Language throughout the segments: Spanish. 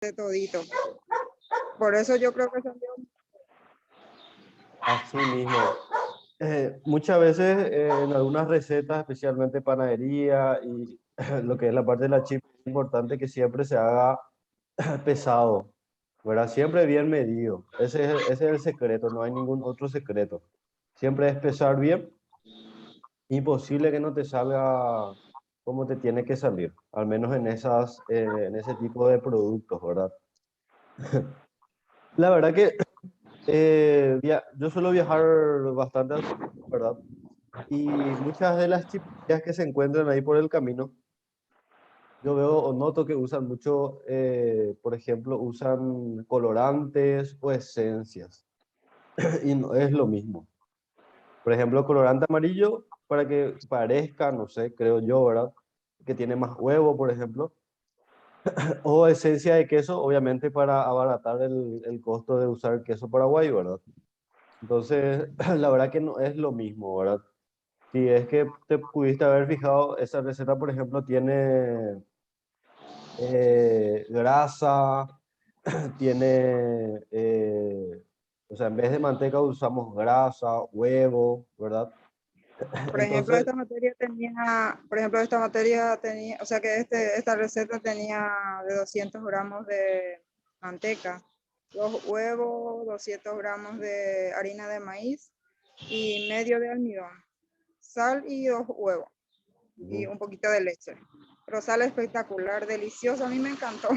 de todito. Por eso yo creo que salió. Así mismo. Muchas veces en algunas recetas, especialmente panadería y lo que es la parte de la chip, es importante que siempre se haga pesado, ¿verdad? Siempre bien medido. Ese es el secreto, no hay ningún otro secreto. Siempre es pesar bien, imposible que no te salga como te tiene que salir, al menos en ese tipo de productos, ¿verdad? La verdad que yo suelo viajar bastante, ¿verdad? Y muchas de las chipillas que se encuentran ahí por el camino, yo veo o noto que usan mucho, por ejemplo, usan colorantes o esencias. Y no es lo mismo. Por ejemplo, colorante amarillo para que parezca, no sé, creo yo, ¿verdad? Que tiene más huevo, por ejemplo. O esencia de queso, obviamente para abaratar el costo de usar queso paraguayo, ¿verdad? Entonces, la verdad que no es lo mismo, ¿verdad? Si es que te pudiste haber fijado, esa receta, por ejemplo, tiene grasa, tiene, o sea, en vez de manteca usamos grasa, huevo, ¿verdad? Por ejemplo, Entonces, esta materia tenía, o sea que esta receta tenía de 200 gramos de manteca, 2 huevos, 200 gramos de harina de maíz y medio de almidón, sal y 2 huevos y ujú, un poquito de leche. Pero sale espectacular, delicioso, a mí me encantó.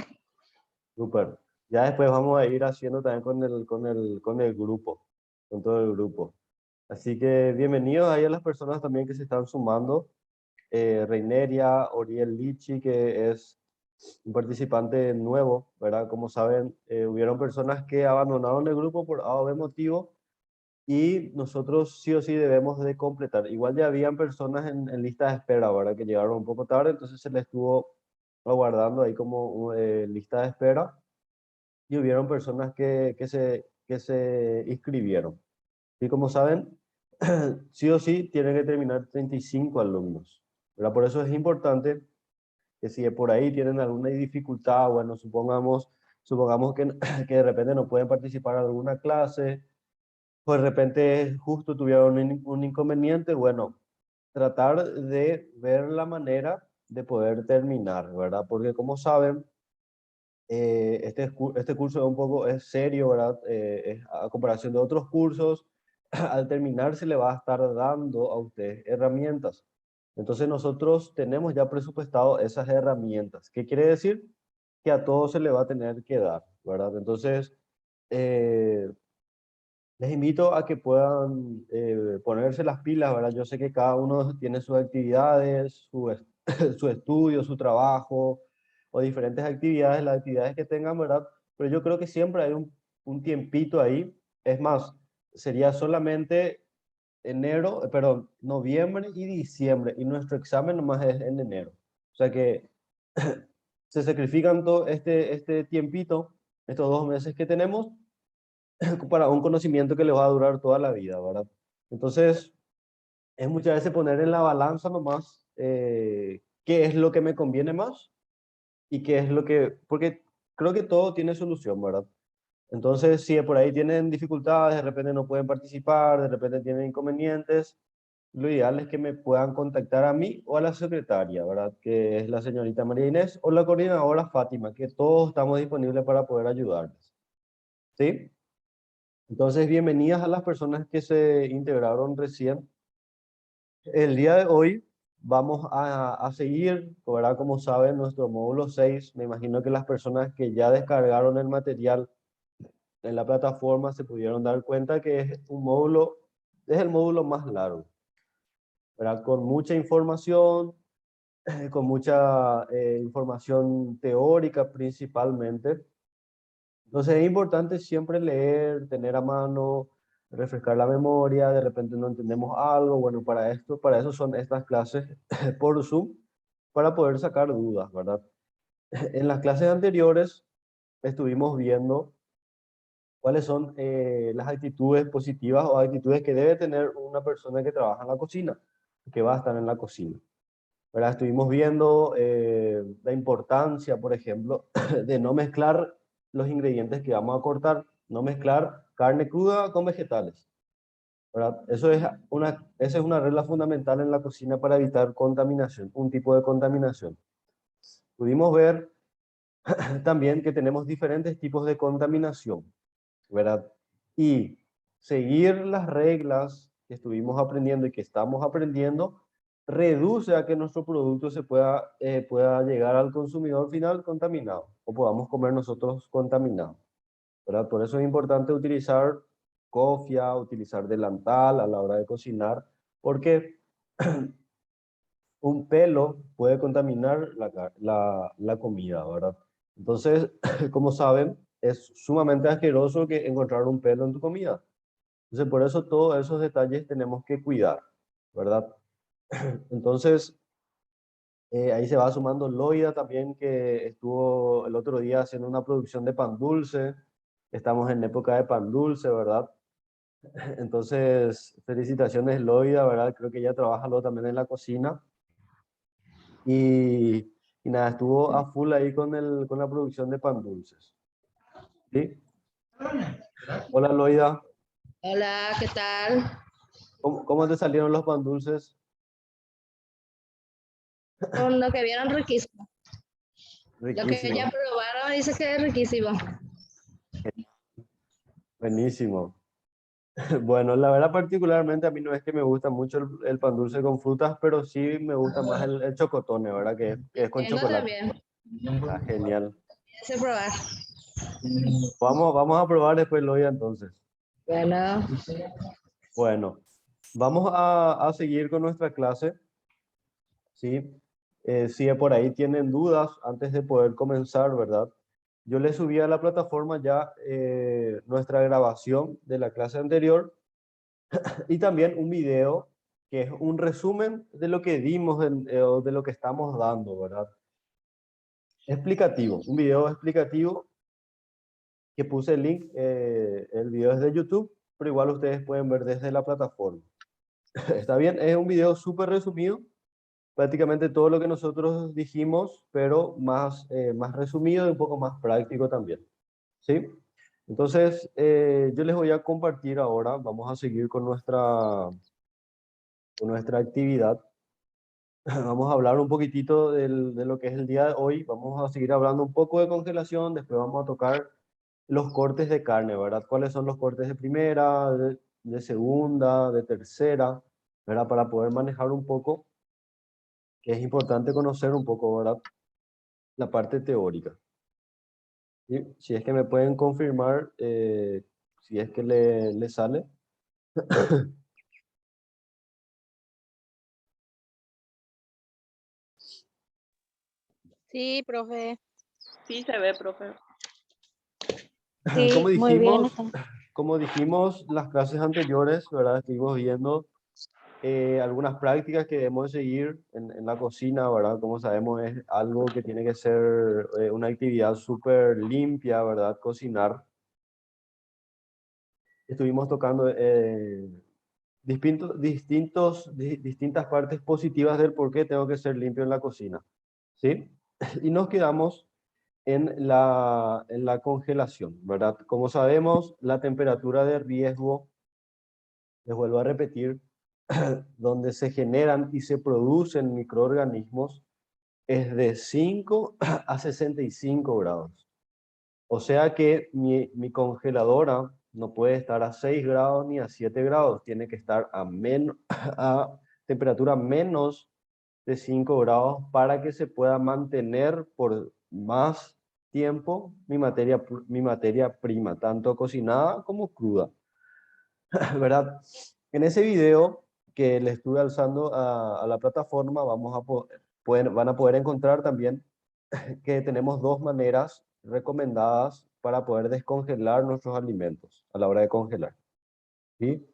súper. Ya después vamos a ir haciendo también con el grupo, con todo el grupo. Así que bienvenidos ahí a las personas también que se están sumando. Reineria, Oriel Lichi, que es un participante nuevo, ¿verdad? Como saben, hubieron personas que abandonaron el grupo por A o B motivo y nosotros sí o sí debemos de completar. Igual ya habían personas en lista de espera, ¿verdad? Que llegaron un poco tarde, entonces se les estuvo aguardando ahí como lista de espera y hubieron personas que se inscribieron. Y como saben, sí o sí tienen que terminar 35 alumnos, ¿verdad? Por eso es importante que si por ahí tienen alguna dificultad, bueno, supongamos que, que de repente no pueden participar en alguna clase, o de repente justo tuvieron un inconveniente, bueno, tratar de ver la manera de poder terminar, ¿verdad? Porque como saben, este curso es un poco es serio, ¿verdad? A comparación de otros cursos, al terminar se le va a estar dando a usted herramientas. Entonces nosotros tenemos ya presupuestado esas herramientas. ¿Qué quiere decir? Que a todos se le va a tener que dar, ¿verdad? Entonces, eh, les invito a que puedan ponerse las pilas, ¿verdad? Yo sé que cada uno tiene sus actividades, su estudio, su trabajo o diferentes actividades, las actividades que tengan, ¿verdad? Pero yo creo que siempre hay un tiempito ahí. Es más, sería solamente noviembre y diciembre, y nuestro examen nomás es en enero. O sea que se sacrifican todo este tiempito, estos 2 meses que tenemos, para un conocimiento que le va a durar toda la vida, ¿verdad? Entonces, es muchas veces poner en la balanza nomás qué es lo que me conviene más y qué es lo que, porque creo que todo tiene solución, ¿verdad? Entonces, si por ahí tienen dificultades, de repente no pueden participar, de repente tienen inconvenientes, lo ideal es que me puedan contactar a mí o a la secretaria, ¿verdad? Que es la señorita María Inés o la coordinadora Fátima, que todos estamos disponibles para poder ayudarles. ¿Sí? Entonces, bienvenidas a las personas que se integraron recién. El día de hoy vamos a seguir, ¿verdad? Como saben, nuestro módulo 6. Me imagino que las personas que ya descargaron el material en la plataforma se pudieron dar cuenta que es el módulo más largo, ¿verdad? Con mucha información, con mucha información teórica principalmente. Entonces es importante siempre leer, tener a mano, refrescar la memoria, de repente no entendemos algo, bueno, para eso son estas clases por Zoom, para poder sacar dudas, ¿verdad? En las clases anteriores estuvimos viendo cuáles son las actitudes positivas o actitudes que debe tener una persona que trabaja en la cocina, que va a estar en la cocina. ¿verdad? Estuvimos viendo la importancia, por ejemplo, de no mezclar los ingredientes que vamos a cortar, no mezclar carne cruda con vegetales, ¿verdad? Esa es una regla fundamental en la cocina para evitar contaminación, un tipo de contaminación. Pudimos ver también que tenemos diferentes tipos de contaminación, ¿verdad? Y seguir las reglas que estuvimos aprendiendo y que estamos aprendiendo reduce a que nuestro producto pueda llegar al consumidor final contaminado o podamos comer nosotros contaminados, ¿verdad? Por eso es importante utilizar cofia, utilizar delantal a la hora de cocinar, porque un pelo puede contaminar la comida, ¿verdad? Entonces, como saben, es sumamente asqueroso que encontrar un pelo en tu comida. Entonces, por eso todos esos detalles tenemos que cuidar, ¿verdad? Entonces, ahí se va sumando Loida también, que estuvo el otro día haciendo una producción de pan dulce. Estamos en época de pan dulce, ¿verdad? Entonces, felicitaciones Loida, ¿verdad? Creo que ella trabaja luego también en la cocina. Y, y nada, estuvo a full ahí con la producción de pan dulces. ¿Sí? Hola Loida, Hola, ¿qué tal? ¿cómo te salieron los pan dulces? Con lo que vieron riquísimo. Lo que Riquísimo, ya probaron dice que es riquísimo. buenísimo. Bueno, la verdad particularmente a mí no es que me gusta mucho el pan dulce con frutas, pero sí me gusta más el chocotone, ¿verdad? Que es con No chocolate. también. Ah, genial. Sé probar. Vamos a probar después Loida entonces. Bueno, Bueno, vamos a seguir con nuestra clase, ¿sí? Si por ahí tienen dudas antes de poder comenzar, ¿verdad? Yo les subí a la plataforma ya nuestra grabación de la clase anterior y también un video que es un resumen de lo que dimos o de lo que estamos dando, ¿verdad? Explicativo, un video explicativo que puse el link, el video es de YouTube, pero igual ustedes pueden ver desde la plataforma. ¿Está bien? Es un video súper resumido, prácticamente todo lo que nosotros dijimos, pero más resumido y un poco más práctico también. ¿Sí? Entonces, yo les voy a compartir ahora, vamos a seguir con nuestra actividad. Vamos a hablar un poquitito de lo que es el día de hoy. Vamos a seguir hablando un poco de congelación, después vamos a tocar los cortes de carne, ¿verdad? ¿Cuáles son los cortes de primera, de segunda, de tercera, ¿verdad? Para poder manejar un poco, que es importante conocer un poco, ¿verdad? La parte teórica. ¿Sí? Si es que me pueden confirmar, si es que le sale. Sí, profe. Sí, se ve, profe. Sí, Como muy bien. dijimos, como dijimos las clases anteriores, ¿verdad? Estuvimos viendo algunas prácticas que debemos seguir en la cocina, ¿verdad? Como sabemos, es algo que tiene que ser una actividad súper limpia, ¿verdad? Cocinar. Estuvimos tocando distintas partes positivas del por qué tengo que ser limpio en la cocina, ¿sí? Y nos quedamos en la congelación, ¿verdad? Como sabemos, la temperatura de riesgo, les vuelvo a repetir, donde se generan y se producen microorganismos es de 5 a 65 grados. O sea que mi congeladora no puede estar a 6 grados ni a 7 grados, tiene que estar a temperatura menos de 5 grados para que se pueda mantener por más tiempo mi materia prima, tanto cocinada como cruda, ¿verdad? En ese video que le estuve alzando a la plataforma, van a poder encontrar también que tenemos dos maneras recomendadas para poder descongelar nuestros alimentos a la hora de congelar. ¿Sí?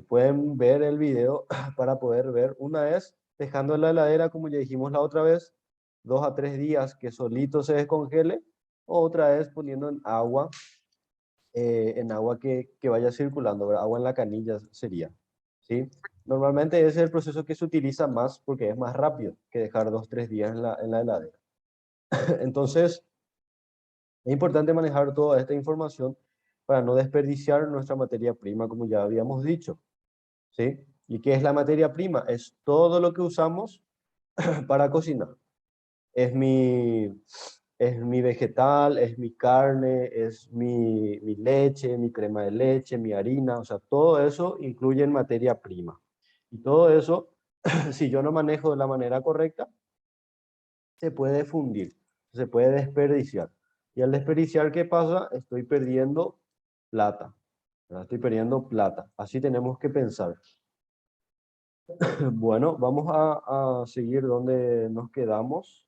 Pueden ver el video para poder ver. Una es dejando en la heladera, como ya dijimos la otra vez, 2 a 3 días que solito se descongele. Otra es poniendo en agua que vaya circulando, ¿verdad? Agua en la canilla sería. ¿Sí? Normalmente ese es el proceso que se utiliza más porque es más rápido que dejar 2, 3 días en la heladera. Entonces, es importante manejar toda esta información para no desperdiciar nuestra materia prima, como ya habíamos dicho, ¿sí? ¿Y qué es la materia prima? Es todo lo que usamos para cocinar. Es es mi vegetal, es mi carne, es mi leche, mi crema de leche, mi harina, o sea, todo eso incluye en materia prima. Y todo eso, si yo no manejo de la manera correcta, se puede fundir, se puede desperdiciar. Y al desperdiciar, ¿qué pasa? Estoy perdiendo plata, ¿verdad? Estoy perdiendo plata. Así tenemos que pensar. Bueno, vamos a seguir donde nos quedamos.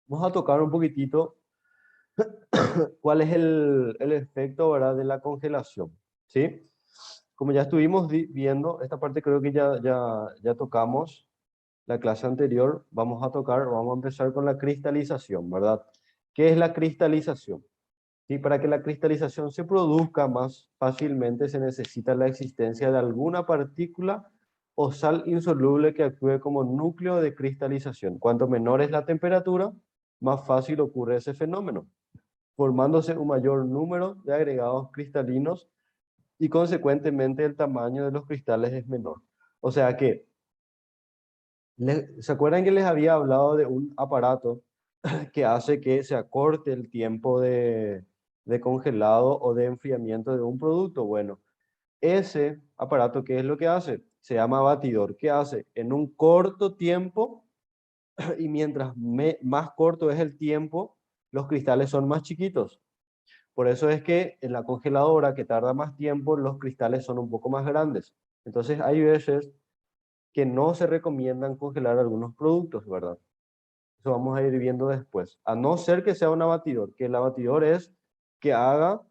Vamos a tocar un poquitito cuál es el efecto, ¿verdad?, de la congelación, ¿sí? Como ya estuvimos viendo, esta parte creo que ya tocamos la clase anterior, vamos a empezar con la cristalización, ¿verdad? ¿Qué es la cristalización? Y para que la cristalización se produzca más fácilmente se necesita la existencia de alguna partícula o sal insoluble que actúe como núcleo de cristalización. Cuanto menor es la temperatura, más fácil ocurre ese fenómeno, formándose un mayor número de agregados cristalinos y consecuentemente el tamaño de los cristales es menor. O sea que, ¿se acuerdan que les había hablado de un aparato que hace que se acorte el tiempo de congelado o de enfriamiento de un producto? Bueno, ese aparato, ¿qué es lo que hace? Se llama batidor. ¿Qué hace? En un corto tiempo, y mientras más corto es el tiempo, los cristales son más chiquitos. Por eso es que en la congeladora, que tarda más tiempo, los cristales son un poco más grandes. Entonces hay veces que no se recomiendan congelar algunos productos, ¿verdad? Eso vamos a ir viendo después. A no ser que sea un abatidor, que el abatidor es que haga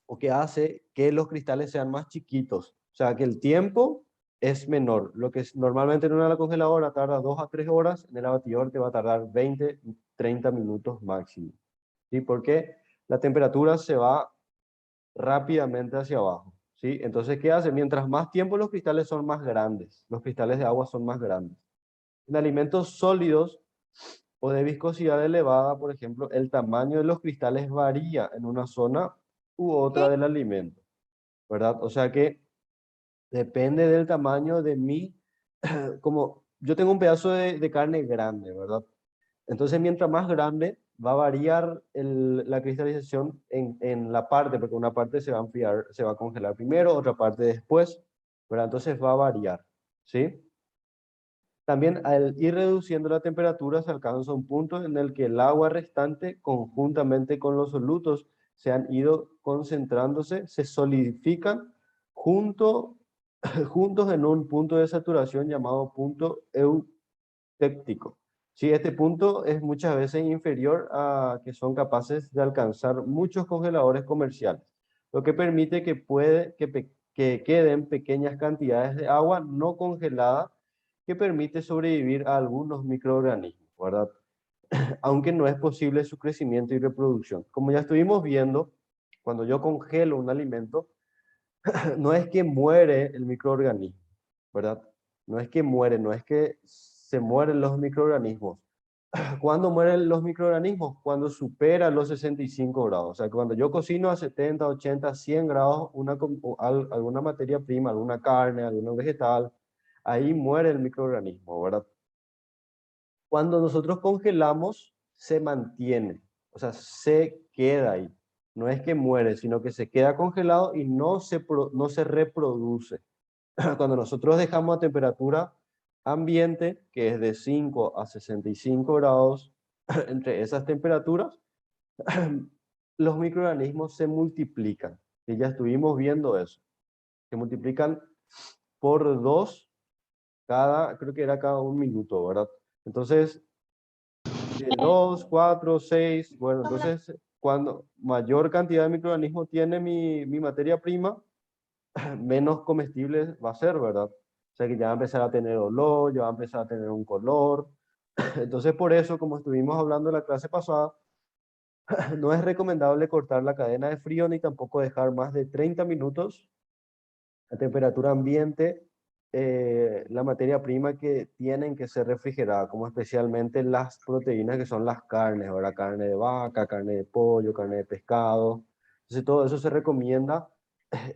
o que hace que los cristales sean más chiquitos. O sea, que el tiempo es menor. Lo que normalmente en una congeladora tarda 2 a 3 horas, en el abatidor te va a tardar 20, 30 minutos máximo. ¿Sí? Porque la temperatura se va rápidamente hacia abajo. ¿Sí? Entonces, ¿qué hace? Mientras más tiempo los cristales son más grandes, los cristales de agua son más grandes. En alimentos sólidos o de viscosidad elevada, por ejemplo, el tamaño de los cristales varía en una zona u otra del alimento, ¿verdad? O sea que depende del tamaño de como yo tengo un pedazo de carne grande, ¿verdad? Entonces, mientras más grande, va a variar la cristalización en la parte, porque una parte se va a enfriar, se va a congelar primero, otra parte después, ¿verdad? Entonces va a variar, ¿sí? También al ir reduciendo la temperatura se alcanza un punto en el que el agua restante, conjuntamente con los solutos, se han ido concentrándose, se solidifican junto, juntos en un punto de saturación llamado punto eutéptico. Sí, este punto es muchas veces inferior a que son capaces de alcanzar muchos congeladores comerciales, lo que permite que queden pequeñas cantidades de agua no congelada que permite sobrevivir a algunos microorganismos, ¿verdad? Aunque no es posible su crecimiento y reproducción. Como ya estuvimos viendo, cuando yo congelo un alimento, no es que muere el microorganismo, ¿verdad? No es que muere, no es que se mueren los microorganismos. ¿Cuándo mueren los microorganismos? Cuando supera los 65 grados. O sea, cuando yo cocino a 70, 80, 100 grados alguna materia prima, alguna carne, algún vegetal, ahí muere el microorganismo, ¿verdad? Cuando nosotros congelamos, se mantiene, o sea, se queda ahí. No es que muere, sino que se queda congelado y no se reproduce. Cuando nosotros dejamos a temperatura ambiente, que es de 5 a 65 grados, entre esas temperaturas, los microorganismos se multiplican. Y ya estuvimos viendo eso. Se multiplican por 2 creo que era cada 1 minuto, ¿verdad? Entonces, de 2, 4, 6, bueno, entonces, cuando mayor cantidad de microorganismos tiene mi materia prima, menos comestible va a ser, ¿verdad? O sea que ya va a empezar a tener olor, ya va a empezar a tener un color. Entonces, por eso, como estuvimos hablando en la clase pasada, no es recomendable cortar la cadena de frío ni tampoco dejar más de 30 minutos a temperatura ambiente la materia prima que tienen que ser refrigeradas, como especialmente las proteínas que son las carnes, ahora carne de vaca, carne de pollo, carne de pescado. Entonces todo eso se recomienda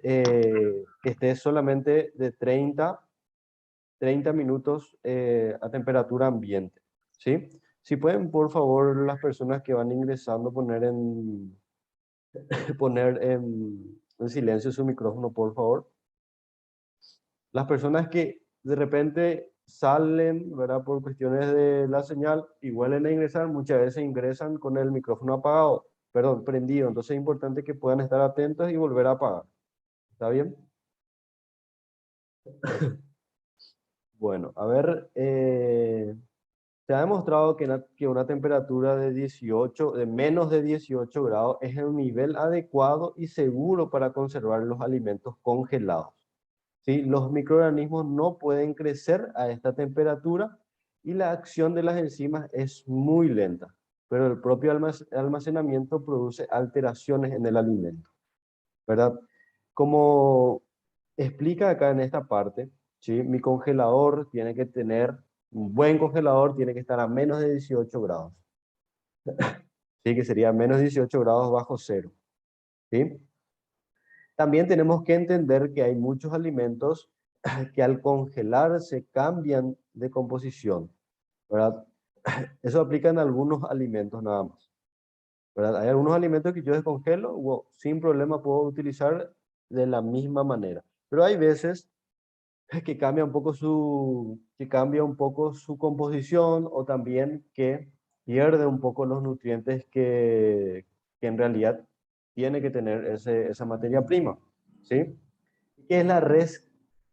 que esté solamente de 30 minutos a temperatura ambiente, ¿sí? Si pueden, por favor, las personas que van ingresando poner en silencio su micrófono, por favor. Las personas que de repente salen, ¿verdad? Por cuestiones de la señal y vuelven a ingresar, muchas veces ingresan con el micrófono apagado, perdón, prendido. Entonces es importante que puedan estar atentos y volver a apagar. ¿Está bien? Bueno, a ver, se ha demostrado que una temperatura de menos de 18 grados es el nivel adecuado y seguro para conservar los alimentos congelados. ¿Sí? Los microorganismos no pueden crecer a esta temperatura y la acción de las enzimas es muy lenta, pero el propio almacenamiento produce alteraciones en el alimento, ¿verdad? Como explica acá en esta parte, ¿sí? Mi congelador tiene que tener, un buen congelador tiene que estar a menos de 18 grados, ¿sí? Que sería menos 18 grados bajo cero, ¿sí? También tenemos que entender que hay muchos alimentos que al congelarse cambian de composición, ¿verdad? Eso aplica en algunos alimentos nada más, ¿verdad? Hay algunos alimentos que yo descongelo, sin problema puedo utilizar de la misma manera, pero hay veces que cambia un poco su composición o también que pierde un poco los nutrientes que en realidad tiene que tener esa materia prima, ¿sí? ¿Qué es la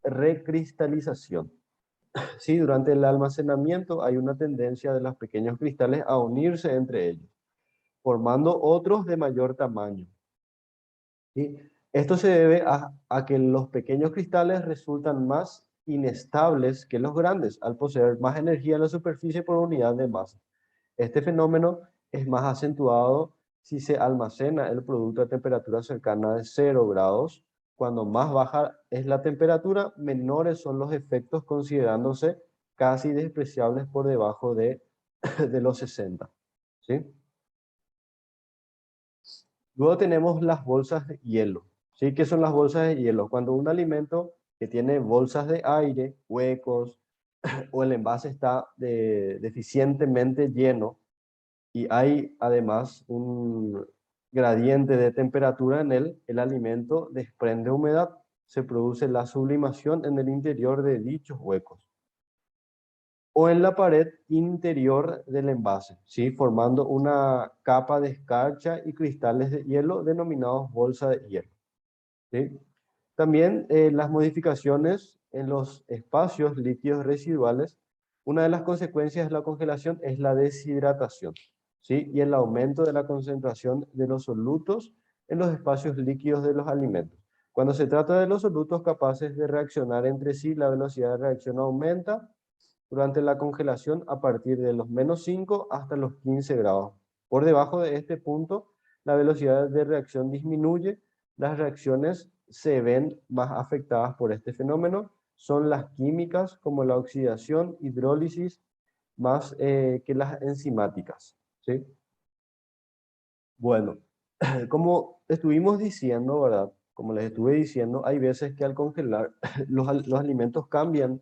recristalización? Sí, durante el almacenamiento hay una tendencia de los pequeños cristales a unirse entre ellos, formando otros de mayor tamaño. ¿Sí? Esto se debe a que los pequeños cristales resultan más inestables que los grandes, al poseer más energía en la superficie por unidad de masa. Este fenómeno es más acentuado si se almacena el producto a temperatura cercana de 0 grados. Cuando más baja es la temperatura, menores son los efectos, considerándose casi despreciables por debajo de los 60. ¿Sí? Luego tenemos las bolsas de hielo. ¿Sí? ¿Qué son las bolsas de hielo? Cuando un alimento que tiene bolsas de aire, huecos, o el envase está deficientemente lleno, y hay además un gradiente de temperatura en él, el alimento desprende humedad, se produce la sublimación en el interior de dichos huecos o en la pared interior del envase, ¿sí? Formando una capa de escarcha y cristales de hielo denominados bolsa de hielo, ¿sí? También las modificaciones en los espacios líquidos residuales. Una de las consecuencias de la congelación es la deshidratación, ¿sí? Y el aumento de la concentración de los solutos en los espacios líquidos de los alimentos. Cuando se trata de los solutos capaces de reaccionar entre sí, la velocidad de reacción aumenta durante la congelación a partir de los -5 hasta los 15 grados. Por debajo de este punto, la velocidad de reacción disminuye. Las reacciones se ven más afectadas por este fenómeno son las químicas como la oxidación, hidrólisis, más que las enzimáticas, ¿sí? Bueno, como estuvimos diciendo, ¿verdad? Como les estuve diciendo, hay veces que al congelar los alimentos cambian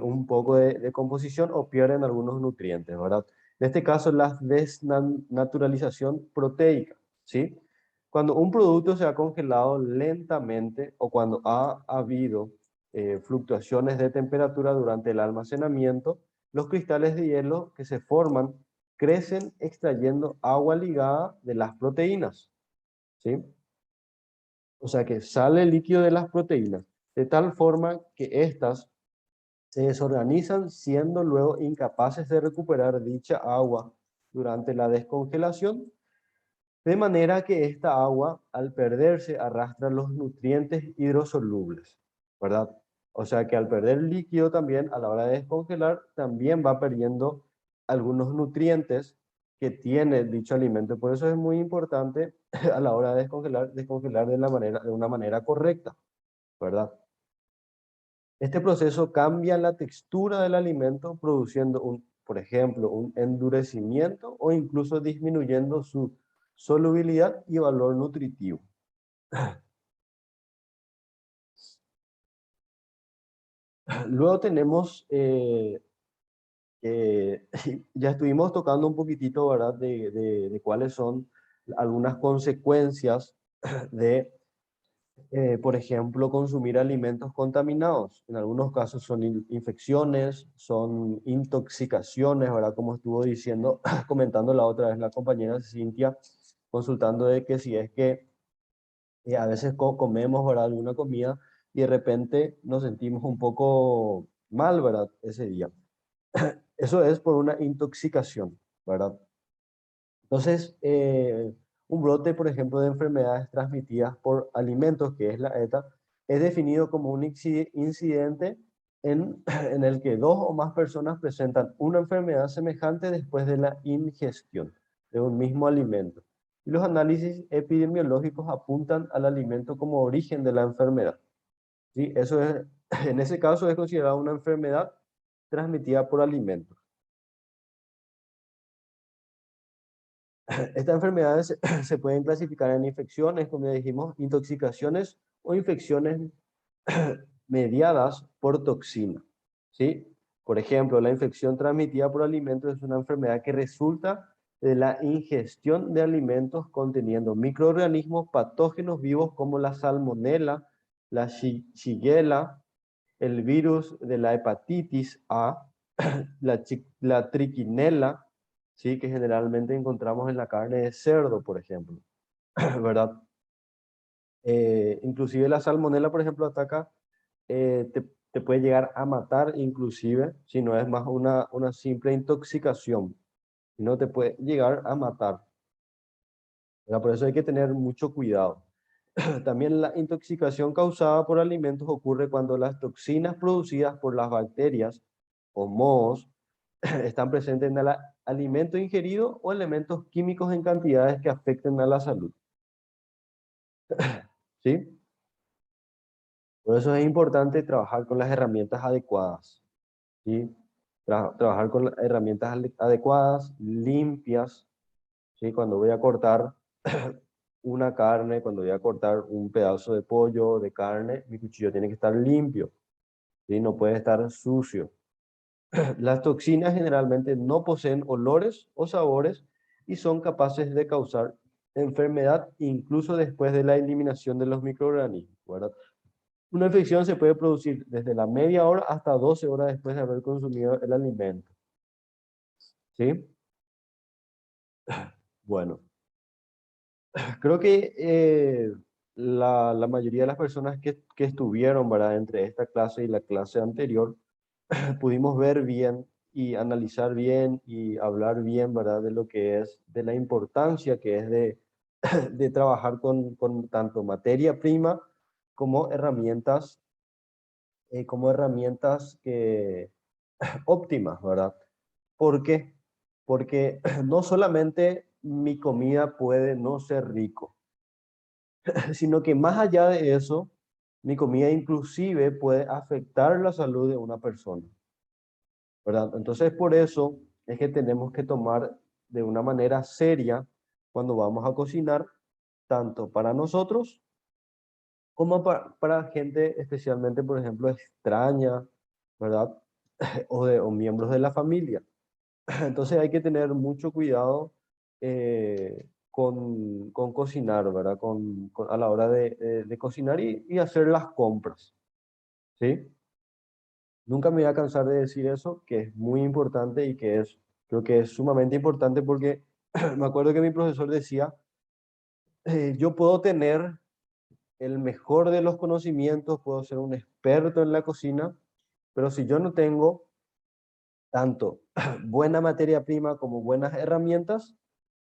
un poco de composición o pierden algunos nutrientes, ¿verdad? En este caso, la desnaturalización proteica, ¿sí? Cuando un producto se ha congelado lentamente o cuando ha habido fluctuaciones de temperatura durante el almacenamiento, los cristales de hielo que se forman crecen extrayendo agua ligada de las proteínas, ¿sí? O sea que sale el líquido de las proteínas, de tal forma que éstas se desorganizan, siendo luego incapaces de recuperar dicha agua durante la descongelación, de manera que esta agua, al perderse, arrastra los nutrientes hidrosolubles, ¿verdad? O sea que al perder líquido también, a la hora de descongelar, también va perdiendo algunos nutrientes que tiene dicho alimento. Por eso es muy importante a la hora de descongelar de una manera correcta. ¿verdad? Este proceso cambia la textura del alimento, produciendo, por ejemplo, un endurecimiento o incluso disminuyendo su solubilidad y valor nutritivo. Luego tenemos, ya estuvimos tocando un poquitito, ¿verdad?, de cuáles son algunas consecuencias de, por ejemplo, consumir alimentos contaminados. En algunos casos son infecciones, son intoxicaciones, ¿verdad? Como estuvo diciendo, comentando la otra vez la compañera Cintia, consultando de que si es que a veces comemos, ¿verdad?, alguna comida y de repente nos sentimos un poco mal, ¿verdad?, ese día. Eso es por una intoxicación, ¿verdad? Entonces, un brote, por ejemplo, de enfermedades transmitidas por alimentos, que es la ETA, es definido como un incidente en el que dos o más personas presentan una enfermedad semejante después de la ingestión de un mismo alimento. Y los análisis epidemiológicos apuntan al alimento como origen de la enfermedad. ¿Sí? Eso es, en ese caso es considerada una enfermedad transmitida por alimentos. Estas enfermedades se pueden clasificar en infecciones, como ya dijimos, intoxicaciones o infecciones mediadas por toxina, ¿sí? Por ejemplo, la infección transmitida por alimentos es una enfermedad que resulta de la ingestión de alimentos conteniendo microorganismos patógenos vivos como la salmonela, la shigella, el virus de la hepatitis A, la triquinela, ¿sí?, que generalmente encontramos en la carne de cerdo, por ejemplo, ¿verdad? Inclusive la salmonela, por ejemplo, ataca, te puede llegar a matar, inclusive, si no es más una simple intoxicación, no te puede llegar a matar, ¿verdad? Por eso hay que tener mucho cuidado. También la intoxicación causada por alimentos ocurre cuando las toxinas producidas por las bacterias o mohos están presentes en el alimento ingerido o elementos químicos en cantidades que afecten a la salud. ¿Sí? Por eso es importante trabajar con las herramientas adecuadas. ¿Sí? Trabajar con las herramientas adecuadas, limpias. ¿Sí? Cuando voy a cortar una carne, cuando voy a cortar un pedazo de pollo, de carne, mi cuchillo tiene que estar limpio. ¿Sí? No puede estar sucio. Las toxinas generalmente no poseen olores o sabores y son capaces de causar enfermedad incluso después de la eliminación de los microorganismos, ¿verdad? Una infección se puede producir desde la media hora hasta 12 horas después de haber consumido el alimento. ¿Sí? Bueno, creo que la mayoría de las personas que estuvieron, ¿verdad?, entre esta clase y la clase anterior, pudimos ver bien y analizar bien y hablar bien, ¿verdad?, de lo que es, de la importancia que es de, de trabajar con tanto materia prima como herramientas óptimas, ¿verdad? ¿Por qué? Porque no solamente mi comida puede no ser rico, sino que más allá de eso, mi comida inclusive puede afectar la salud de una persona, ¿verdad? Entonces, por eso es que tenemos que tomar de una manera seria cuando vamos a cocinar, tanto para nosotros como para gente especialmente, por ejemplo, extraña, ¿verdad? O miembros de la familia. Entonces hay que tener mucho cuidado con cocinar, ¿verdad? A la hora de cocinar y hacer las compras, ¿sí? Nunca me voy a cansar de decir eso, que es muy importante y creo que es sumamente importante porque me acuerdo que mi profesor decía, yo puedo tener el mejor de los conocimientos, puedo ser un experto en la cocina, pero si yo no tengo tanto buena materia prima como buenas herramientas,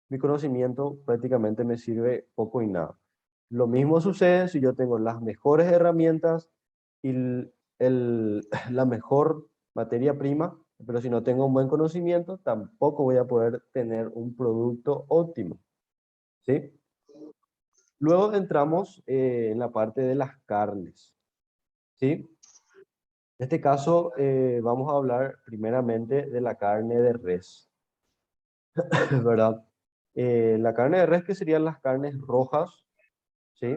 mi conocimiento prácticamente me sirve poco y nada. Lo mismo sucede si yo tengo las mejores herramientas y la mejor materia prima, pero si no tengo un buen conocimiento, tampoco voy a poder tener un producto óptimo, ¿sí? Luego entramos en la parte de las carnes. ¿sí? En este caso vamos a hablar primeramente de la carne de res, ¿verdad? La carne de res, que serían las carnes rojas, ¿sí?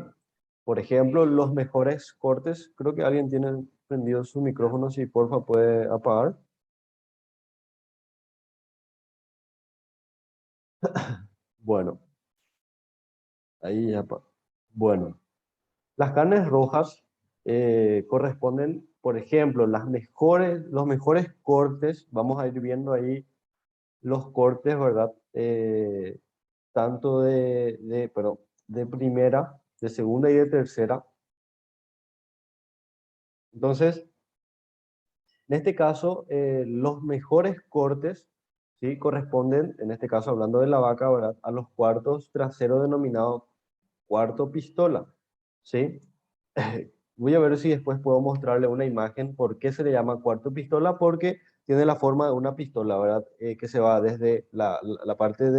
Por ejemplo, los mejores cortes, creo que alguien tiene prendido su micrófono, si porfa puede apagar. Bueno, ahí ya. Bueno, las carnes rojas corresponden, por ejemplo, los mejores cortes, vamos a ir viendo ahí los cortes, ¿verdad? Tanto de primera, de segunda y de tercera. Entonces, en este caso, los mejores cortes, ¿sí? Corresponden, en este caso hablando de la vaca, ¿verdad? A los cuartos traseros denominados cuarto pistola, ¿sí? Voy a ver si después puedo mostrarle una imagen. ¿Por qué se le llama cuarto pistola? Porque tiene la forma de una pistola, ¿verdad? Que se va desde la parte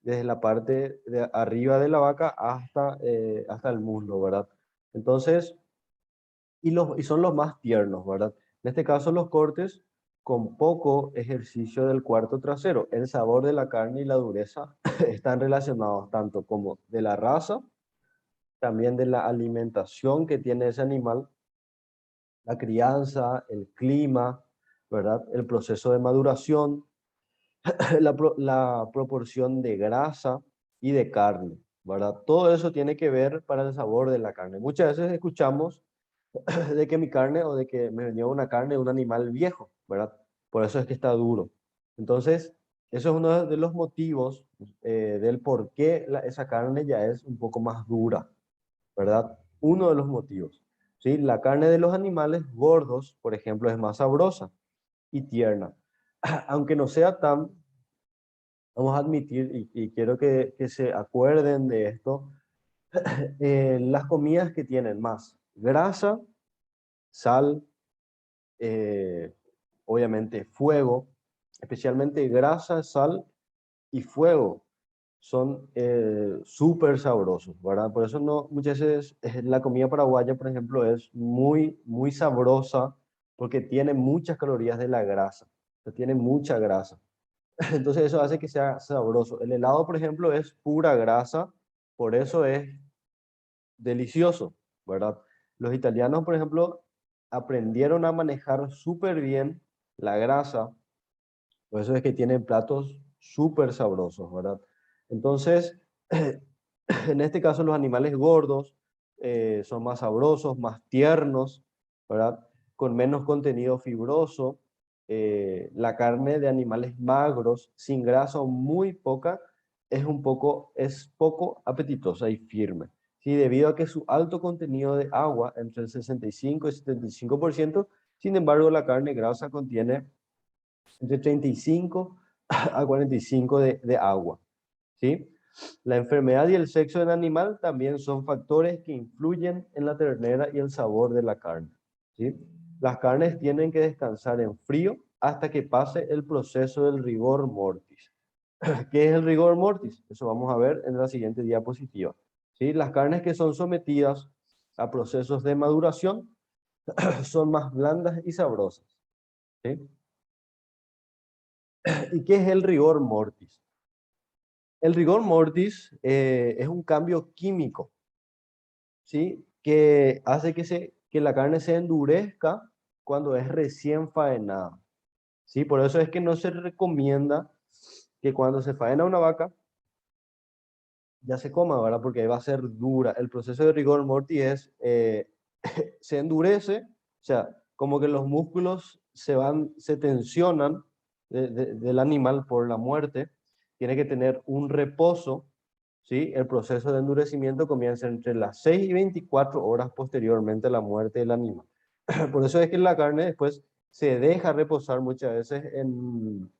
desde la parte de arriba de la vaca hasta el muslo, ¿verdad? Entonces, y son los más tiernos, ¿verdad? En este caso, los cortes con poco ejercicio del cuarto trasero. El sabor de la carne y la dureza están relacionados tanto como de la raza, también de la alimentación que tiene ese animal, la crianza, el clima, ¿verdad? El proceso de maduración, la proporción de grasa y de carne, ¿verdad? Todo eso tiene que ver para el sabor de la carne. Muchas veces escuchamos de que mi carne o de que me venía una carne de un animal viejo, ¿verdad? Por eso es que está duro. Entonces, eso es uno de los motivos del por qué esa carne ya es un poco más dura, ¿verdad? Uno de los motivos, ¿sí? La carne de los animales gordos, por ejemplo, es más sabrosa y tierna. Aunque no sea tan, vamos a admitir, y quiero que se acuerden de esto, las comidas que tienen más grasa, sal, eh, obviamente fuego, especialmente grasa, sal y fuego, son súper sabrosos, ¿verdad? Por eso no, muchas veces la comida paraguaya, por ejemplo, es muy, muy sabrosa porque tiene muchas calorías de la grasa, o sea, tiene mucha grasa. Entonces eso hace que sea sabroso. El helado, por ejemplo, es pura grasa, por eso es delicioso, ¿verdad? Los italianos, por ejemplo, aprendieron a manejar súper bien la grasa, por eso es que tienen platos súper sabrosos, ¿verdad? Entonces, en este caso los animales gordos son más sabrosos, más tiernos, ¿verdad? Con menos contenido fibroso. La carne de animales magros, sin grasa o muy poca, es poco apetitosa y firme. Sí, debido a que su alto contenido de agua, entre el 65 y 75%, sin embargo, la carne grasa contiene entre 35 a 45 de agua, ¿sí? La enfermedad y el sexo del animal también son factores que influyen en la ternera y el sabor de la carne, ¿sí? Las carnes tienen que descansar en frío hasta que pase el proceso del rigor mortis. ¿Qué es el rigor mortis? Eso vamos a ver en la siguiente diapositiva, ¿sí? Las carnes que son sometidas a procesos de maduración son más blandas y sabrosas, ¿sí? ¿Y qué es el rigor mortis? El rigor mortis es un cambio químico, ¿sí? Que hace que la carne se endurezca cuando es recién faenada, ¿sí? Por eso es que no se recomienda que cuando se faena una vaca ya se coma, ¿verdad? Porque ahí va a ser dura. El proceso de rigor mortis es, se endurece, o sea, como que los músculos se tensionan del animal por la muerte, tiene que tener un reposo, ¿sí? El proceso de endurecimiento comienza entre las 6 y 24 horas posteriormente a la muerte del animal. Por eso es que la carne después se deja reposar muchas veces en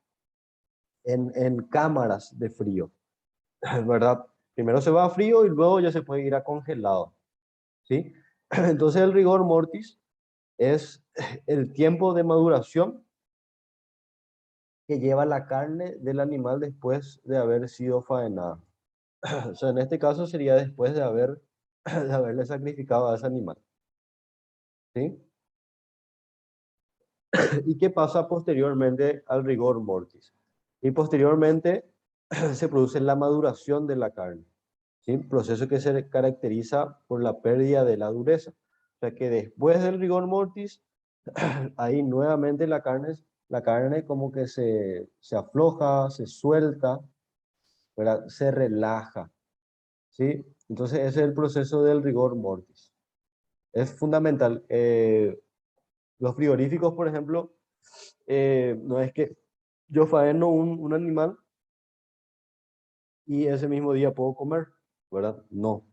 cámaras de frío, ¿verdad? Primero se va a frío y luego ya se puede ir a congelado, ¿sí? Entonces el rigor mortis es el tiempo de maduración que lleva la carne del animal después de haber sido faenada. O sea, en este caso sería después de haberle sacrificado a ese animal. ¿sí? ¿Y qué pasa posteriormente al rigor mortis? Y posteriormente se produce la maduración de la carne, ¿sí? Proceso que se caracteriza por la pérdida de la dureza. O sea que después del rigor mortis, ahí nuevamente la carne como que se afloja, se suelta, ¿verdad? Se relaja, ¿sí? Entonces ese es el proceso del rigor mortis. Es fundamental. Los frigoríficos, por ejemplo, no es que yo faeno un animal y ese mismo día puedo comer, ¿verdad? No.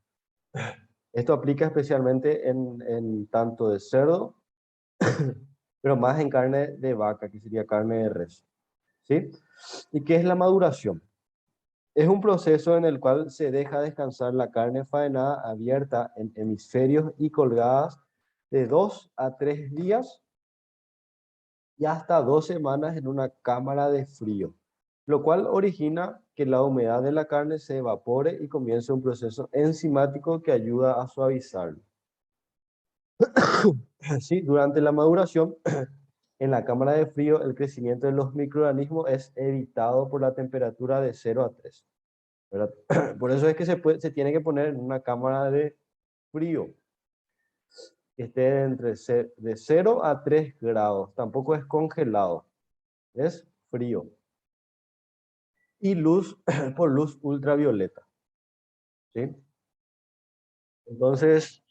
Esto aplica especialmente en tanto de cerdo, pero más en carne de vaca, que sería carne de res, ¿sí? ¿Y qué es la maduración? Es un proceso en el cual se deja descansar la carne faenada abierta en hemisferios y colgadas de 2 a 3 días y hasta 2 semanas en una cámara de frío, lo cual origina que la humedad de la carne se evapore y comience un proceso enzimático que ayuda a suavizarlo. Sí, durante la maduración, en la cámara de frío, el crecimiento de los microorganismos es evitado por la temperatura de 0 a 3, ¿verdad? Por eso es que se tiene que poner en una cámara de frío, que esté de 0 a 3 grados. Tampoco es congelado, es frío. Y luz por luz ultravioleta, ¿sí? Entonces,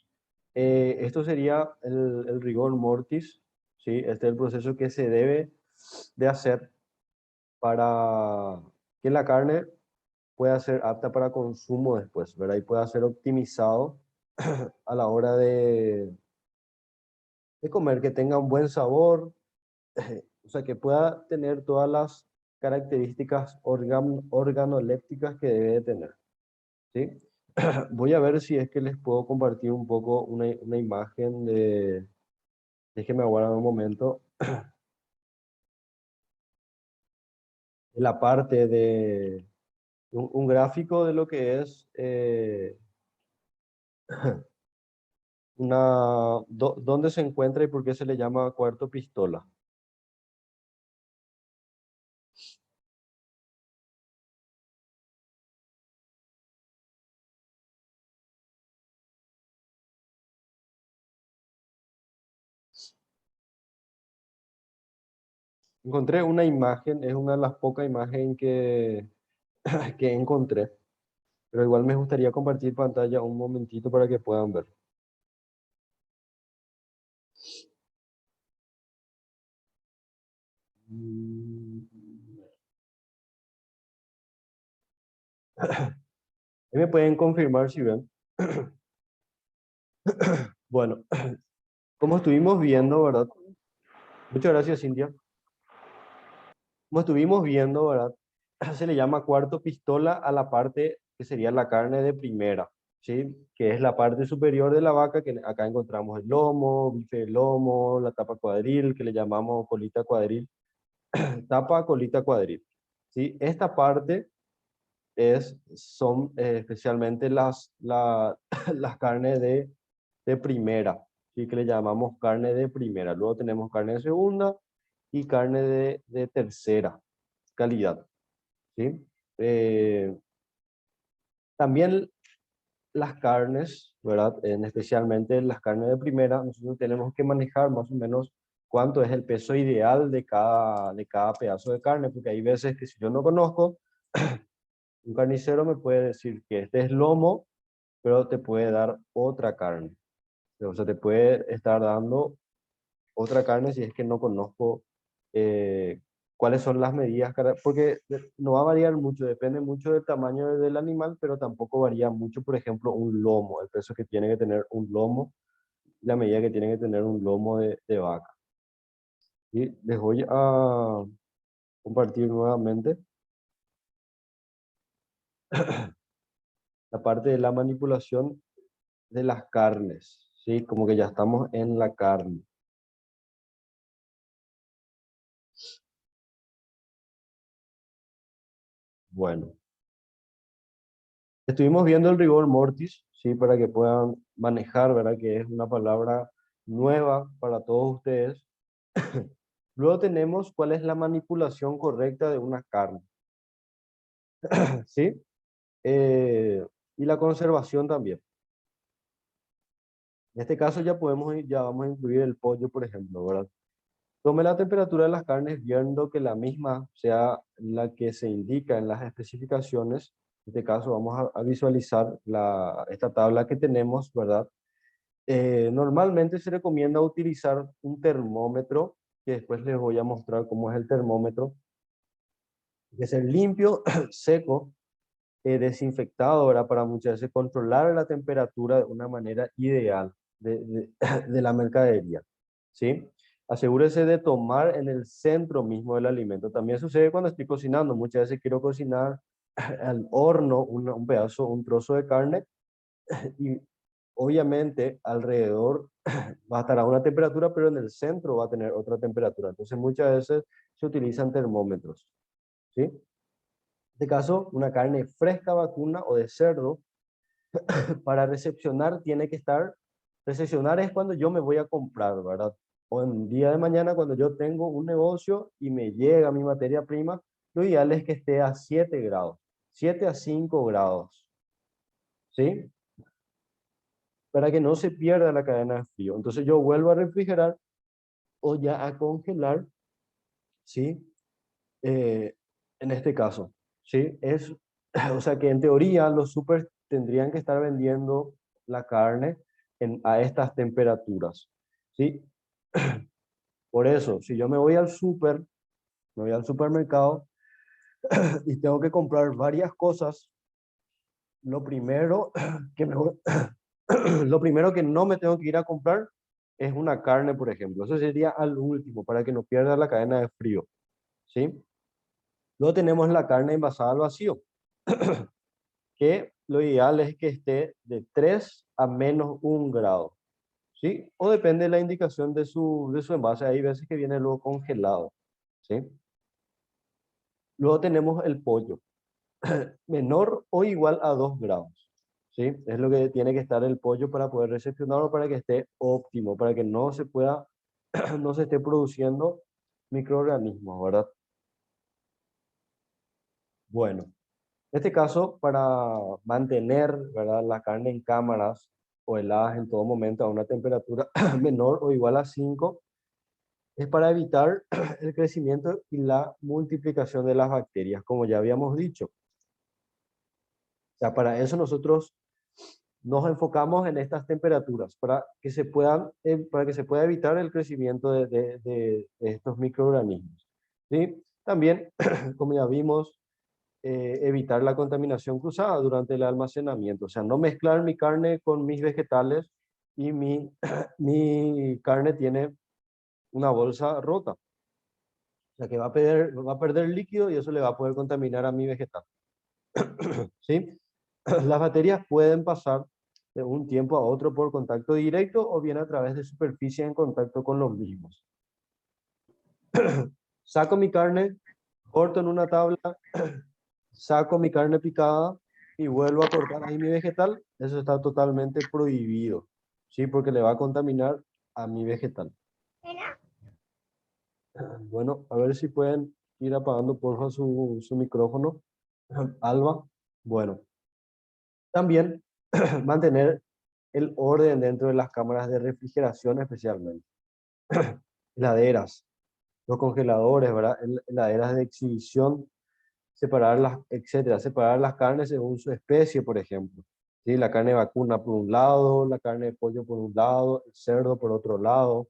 esto sería el rigor mortis, ¿sí? Este es el proceso que se debe de hacer para que la carne pueda ser apta para consumo después, ¿verdad? Y pueda ser optimizado a la hora de comer, que tenga un buen sabor, o sea, que pueda tener todas las características organolépticas que debe de tener, ¿sí? Voy a ver si es que les puedo compartir un poco una imagen de... Déjenme aguardar un momento. De la parte de un gráfico de lo que es dónde se encuentra y por qué se le llama cuarto pistola. Encontré una imagen, es una de las pocas imágenes que encontré, pero igual me gustaría compartir pantalla un momentito para que puedan ver. Mm, ahí me pueden confirmar si ven. Bueno, como estuvimos viendo, ¿verdad? Muchas gracias, Cintia. Como estuvimos viendo, ¿verdad? Se le llama cuarto pistola a la parte que sería la carne de primera, ¿sí? Que es la parte superior de la vaca, que acá encontramos el lomo, bife de lomo, la tapa cuadril, que le llamamos colita cuadril, tapa colita cuadril, ¿sí? Esta parte son especialmente las carnes de primera, ¿sí? Que le llamamos carne de primera. Luego tenemos carne de segunda y carne de tercera calidad, ¿sí? Eh, También las carnes, ¿verdad? Especialmente las carnes de primera, nosotros tenemos que manejar más o menos cuánto es el peso ideal de cada pedazo de carne, porque hay veces que si yo no conozco, un carnicero me puede decir que este es lomo, pero te puede dar otra carne. O sea, te puede estar dando otra carne si es que no conozco eh, cuáles son las medidas, porque no va a variar mucho, depende mucho del tamaño del animal, pero tampoco varía mucho, por ejemplo, un lomo, el peso que tiene que tener un lomo, la medida que tiene que tener un lomo de vaca. Y les voy a compartir nuevamente la parte de la manipulación de las carnes, ¿sí? Como que ya estamos en la carne. Bueno, estuvimos viendo el rigor mortis, ¿sí? Para que puedan manejar, ¿verdad? Que es una palabra nueva para todos ustedes. Luego tenemos cuál es la manipulación correcta de una carne. ¿Sí? Y la conservación también. En este caso ya vamos a incluir el pollo, por ejemplo, ¿verdad? Tome la temperatura de las carnes viendo que la misma sea la que se indica en las especificaciones. En este caso vamos a visualizar esta tabla que tenemos, ¿verdad? Normalmente se recomienda utilizar un termómetro, que después les voy a mostrar cómo es el termómetro. Que ser limpio, seco, desinfectado, ¿verdad? Para muchas veces controlar la temperatura de una manera ideal de la mercadería, ¿sí? Asegúrese de tomar en el centro mismo del alimento. También sucede cuando estoy cocinando. Muchas veces quiero cocinar al horno un pedazo, un trozo de carne y obviamente alrededor va a estar a una temperatura, pero en el centro va a tener otra temperatura. Entonces muchas veces se utilizan termómetros, ¿sí? En este caso, una carne fresca vacuna o de cerdo, para recepcionar tiene que estar, recepcionar es cuando yo me voy a comprar, ¿verdad? O en el día de mañana cuando yo tengo un negocio y me llega mi materia prima, lo ideal es que esté a 7 grados, 7 a 5 grados, ¿sí? Para que no se pierda la cadena de frío. Entonces yo vuelvo a refrigerar o ya a congelar, ¿sí? Eh, en este caso, ¿sí? O sea que en teoría los super tendrían que estar vendiendo la carne a estas temperaturas, ¿sí? Por eso, si yo me voy al me voy al supermercado y tengo que comprar varias cosas, lo primero que lo primero que no me tengo que ir a comprar es una carne, por ejemplo. Eso sería al último, para que no pierda la cadena de frío, ¿sí? Luego tenemos la carne envasada al vacío, que lo ideal es que esté de 3 a -1 grado, ¿sí? O depende de la indicación de su envase. Hay veces que viene luego congelado, ¿sí? Luego tenemos el pollo, menor o igual a 2 grados, ¿sí? Es lo que tiene que estar el pollo para poder recepcionarlo, para que esté óptimo, para que no se pueda, no se esté produciendo microorganismos, ¿verdad? Bueno, en este caso, para mantener, ¿verdad?, la carne en cámaras o heladas en todo momento a una temperatura menor o igual a 5, es para evitar el crecimiento y la multiplicación de las bacterias, como ya habíamos dicho. O sea, para eso nosotros nos enfocamos en estas temperaturas, para que se pueda evitar el crecimiento de estos microorganismos, ¿sí? También, como ya vimos, evitar la contaminación cruzada durante el almacenamiento. O sea, no mezclar mi carne con mis vegetales y mi carne tiene una bolsa rota. O sea, que va a perder líquido y eso le va a poder contaminar a mi vegetal. ¿Sí? Las bacterias pueden pasar de un tiempo a otro por contacto directo o bien a través de superficie en contacto con los mismos. Saco mi carne, corto en una tabla, saco mi carne picada y vuelvo a cortar ahí mi vegetal. Eso está totalmente prohibido, ¿sí? Porque le va a contaminar a mi vegetal. Bueno, a ver si pueden ir apagando por favor su micrófono. Alba. Bueno, también mantener el orden dentro de las cámaras de refrigeración especialmente. Heladeras, los congeladores, ¿verdad? Heladeras de exhibición, separarlas, etcétera. Separar las carnes según su especie, por ejemplo. ¿Sí? La carne vacuna por un lado, la carne de pollo por un lado, el cerdo por otro lado.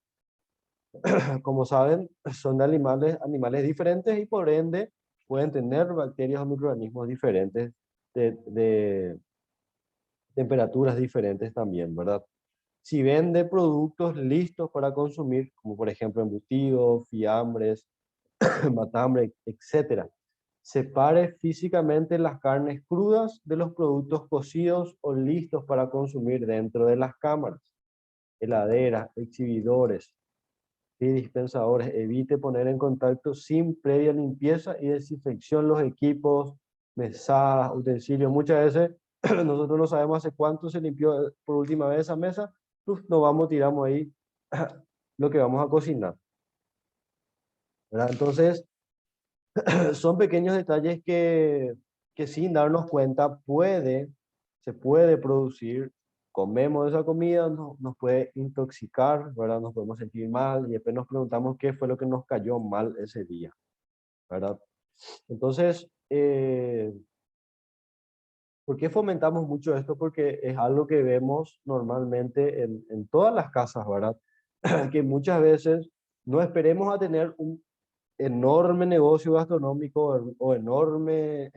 Como saben, son de animales diferentes y por ende pueden tener bacterias o microorganismos diferentes de temperaturas diferentes también, ¿verdad? Si vende productos listos para consumir, como por ejemplo embutidos, fiambres, matambre, etcétera, separe físicamente las carnes crudas de los productos cocidos o listos para consumir dentro de las cámaras, heladeras, exhibidores y dispensadores. Evite poner en contacto sin previa limpieza y desinfección los equipos, mesadas, utensilios. Muchas veces nosotros no sabemos hace cuánto se limpió por última vez esa mesa, nos vamos, tiramos ahí lo que vamos a cocinar, ¿verdad? Entonces, son pequeños detalles que sin darnos cuenta se puede producir, comemos esa comida, nos puede intoxicar, ¿verdad? Nos podemos sentir mal y después nos preguntamos qué fue lo que nos cayó mal ese día, ¿verdad? Entonces, ¿por qué fomentamos mucho esto? Porque es algo que vemos normalmente en todas las casas, ¿verdad? Que muchas veces no esperemos a tener un enorme negocio gastronómico o enorme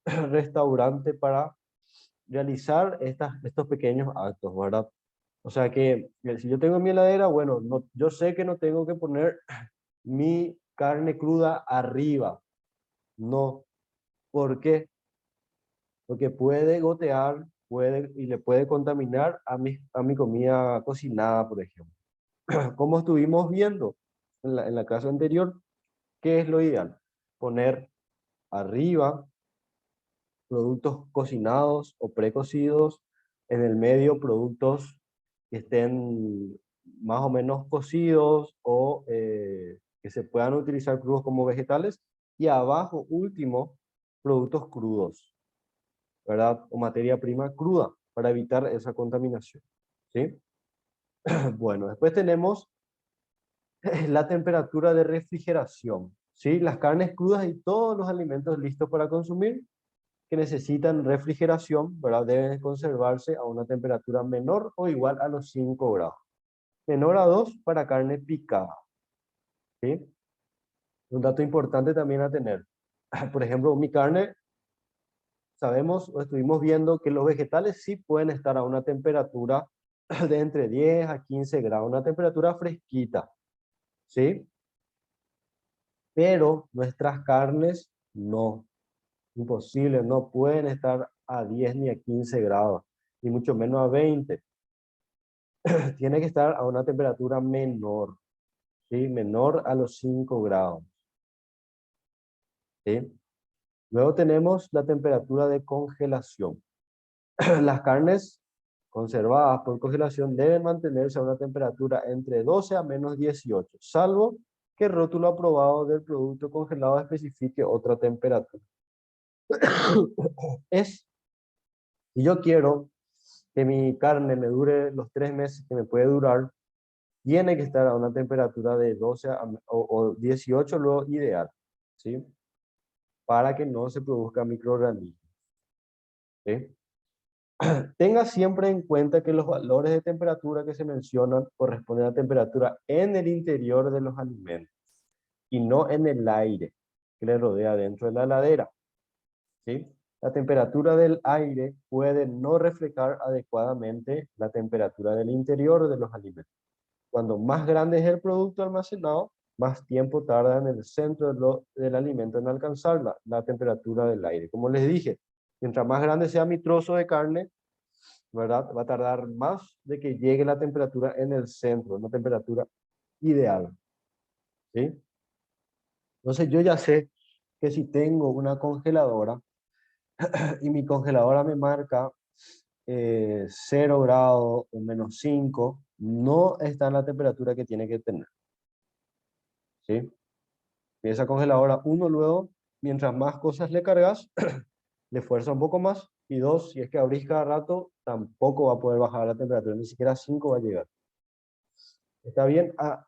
restaurante para realizar estos pequeños actos, ¿verdad? O sea que si yo tengo mi heladera, bueno, no, yo sé que no tengo que poner mi carne cruda arriba, no. ¿Por qué? Porque puede gotear, y le puede contaminar a mi comida cocinada, por ejemplo. Como estuvimos viendo en la clase anterior, ¿qué es lo ideal? Poner arriba productos cocinados o precocidos, en el medio productos que estén más o menos cocidos o que se puedan utilizar crudos como vegetales, y abajo, último, productos crudos, ¿verdad? O materia prima cruda para evitar esa contaminación, ¿sí? Bueno, después tenemos la temperatura de refrigeración, ¿sí? Las carnes crudas y todos los alimentos listos para consumir que necesitan refrigeración, ¿verdad? Deben conservarse a una temperatura menor o igual a los 5 grados. Menor a 2 para carne picada, ¿sí? Un dato importante también a tener. Por ejemplo, mi carne, sabemos o estuvimos viendo que los vegetales sí pueden estar a una temperatura de entre 10 a 15 grados, una temperatura fresquita, ¿sí? Pero nuestras carnes no, imposible, no pueden estar a 10 ni a 15 grados, ni mucho menos a 20. Tiene que estar a una temperatura menor, ¿sí? Menor a los 5 grados, ¿sí? Luego tenemos la temperatura de congelación. Las carnes conservadas por congelación deben mantenerse a una temperatura entre 12 a menos 18, salvo que el rótulo aprobado del producto congelado especifique otra temperatura. Si yo quiero que mi carne me dure los 3 meses que me puede durar, tiene que estar a una temperatura de 12 o 18, lo ideal, ¿sí? Para que no se produzca microorganismos, ¿sí? Tenga siempre en cuenta que los valores de temperatura que se mencionan corresponden a temperatura en el interior de los alimentos y no en el aire que le rodea dentro de la heladera, ¿sí? La temperatura del aire puede no reflejar adecuadamente la temperatura del interior de los alimentos. Cuando más grande es el producto almacenado, más tiempo tarda en el centro del alimento en alcanzar la temperatura del aire. Como les dije, mientras más grande sea mi trozo de carne, ¿verdad? Va a tardar más de que llegue la temperatura en el centro, una temperatura ideal, ¿sí? Entonces yo ya sé que si tengo una congeladora y mi congeladora me marca 0 grados o menos 5, no está en la temperatura que tiene que tener, ¿sí? Y esa congeladora, uno, luego, mientras más cosas le cargas, le fuerza un poco más, y dos, si es que abrís cada rato, tampoco va a poder bajar la temperatura, ni siquiera 5 va a llegar. ¿Está bien? ¿A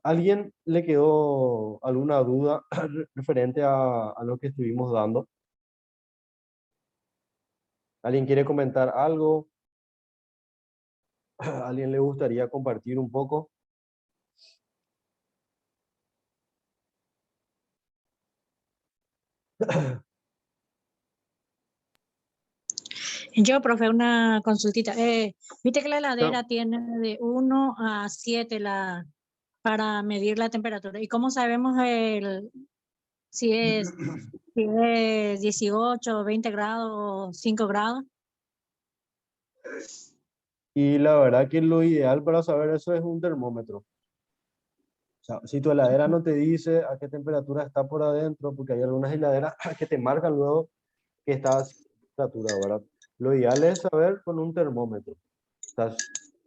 alguien le quedó alguna duda referente a lo que estuvimos dando? ¿Alguien quiere comentar algo? ¿A alguien le gustaría compartir un poco? Yo, profe, una consultita. Viste que la No. heladera tiene de 1 a 7 para medir la temperatura. ¿Y cómo sabemos si es, si es 18, 20 grados o 5 grados? Y la verdad que lo ideal para saber eso es un termómetro. O sea, si tu heladera no te dice a qué temperatura está por adentro, porque hay algunas heladeras que te marcan luego que está a cierta temperatura, ¿verdad? Lo ideal es saber con un termómetro. O sea,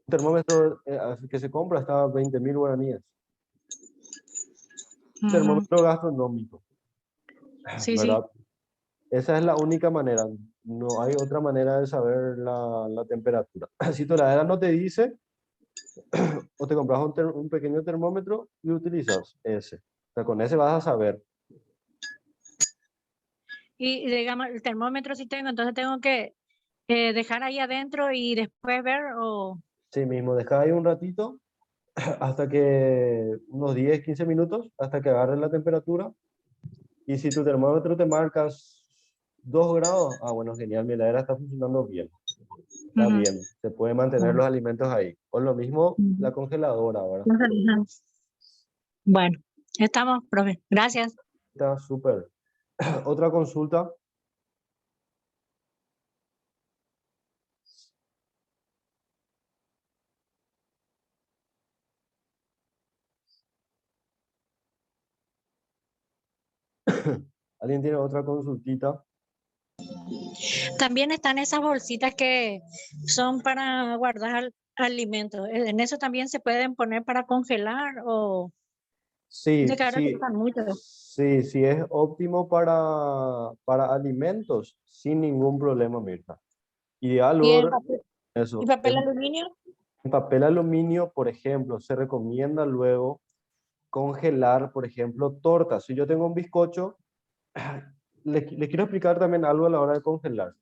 Un termómetro que se compra está a 20.000 guaraníes. Un Ujú. termómetro gastronómico, Sí, sí. ¿verdad? Esa es la única manera. No hay otra manera de saber la temperatura. Si tu heladera no te dice, o te compras un pequeño termómetro y utilizas ese. O sea, con ese vas a saber. Y digamos, el termómetro sí tengo, entonces tengo que dejar ahí adentro y después ver o... Sí mismo, deja ahí un ratito hasta que, unos 10, 15 minutos, hasta que agarre la temperatura. Y si tu termómetro te marcas 2 grados, ah, bueno, genial, mi heladera está funcionando bien. Está Ujú. bien, se puede mantener los alimentos ahí. O lo mismo Ujú. la congeladora ahora. Ujú. Bueno, estamos, profe. Gracias. Está súper. Otra consulta. ¿Alguien tiene otra consultita? También están esas bolsitas que son para guardar alimentos. ¿En eso también se pueden poner para congelar o de Sí, que ahora se sí, usan mucho? sí, sí es óptimo para alimentos, sin ningún problema, Mirta. Ideal, ¿Y y eso. papel aluminio? En papel aluminio, por ejemplo, se recomienda luego congelar, por ejemplo, tortas. Si yo tengo un bizcocho, le quiero explicar también algo a la hora de congelar.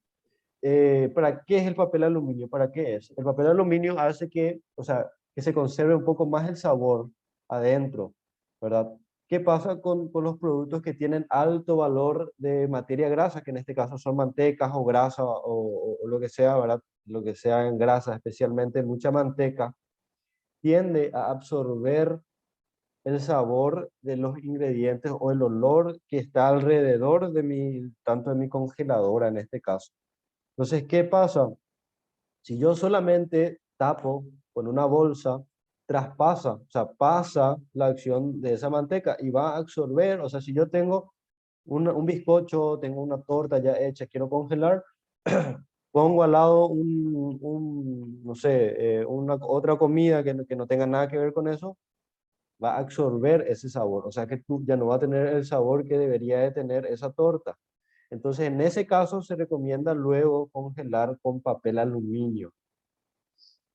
¿Para qué es el papel aluminio? ¿Para qué es? El papel aluminio hace que, o sea, que se conserve un poco más el sabor adentro, ¿verdad? ¿Qué pasa con los productos que tienen alto valor de materia grasa, que en este caso son mantecas o grasa o lo que sea, ¿verdad? Lo que sea en grasa, especialmente mucha manteca, tiende a absorber el sabor de los ingredientes o el olor que está alrededor de tanto de mi congeladora en este caso. Entonces, ¿qué pasa? Si yo solamente tapo con una bolsa, traspasa, o sea, pasa la acción de esa manteca y va a absorber, o sea, si yo tengo un bizcocho, tengo una torta ya hecha, quiero congelar, pongo al lado no sé, una otra comida que no tenga nada que ver con eso, va a absorber ese sabor, o sea que tú ya no va a tener el sabor que debería de tener esa torta. Entonces, en ese caso se recomienda luego congelar con papel aluminio,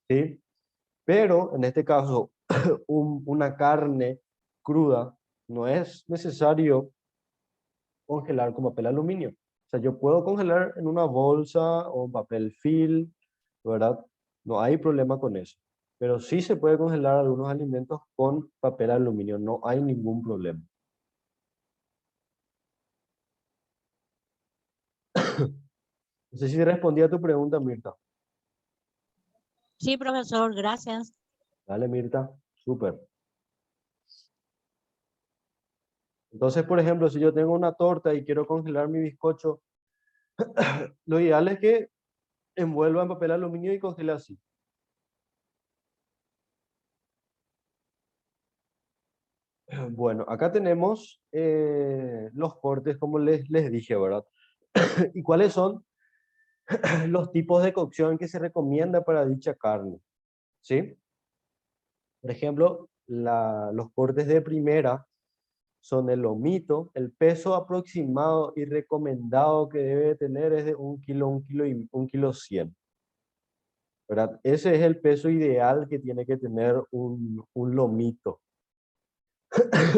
¿sí? Pero en este caso, una carne cruda no es necesario congelar con papel aluminio. O sea, yo puedo congelar en una bolsa o papel film, ¿verdad? No hay problema con eso. Pero sí se puede congelar algunos alimentos con papel aluminio, no hay ningún problema. No sé si respondí a tu pregunta, Mirta. Sí, profesor, gracias. Dale, Mirta, súper. Entonces, por ejemplo, si yo tengo una torta y quiero congelar mi bizcocho, lo ideal es que envuelva en papel aluminio y congele así. Bueno, acá tenemos los cortes, como les dije, ¿verdad? ¿Y cuáles son los tipos de cocción que se recomienda para dicha carne? ¿Sí? Por ejemplo, los cortes de primera son el lomito. El peso aproximado y recomendado que debe tener es de 1 kilo, 1 kilo 100. ¿Verdad? Ese es el peso ideal que tiene que tener un lomito.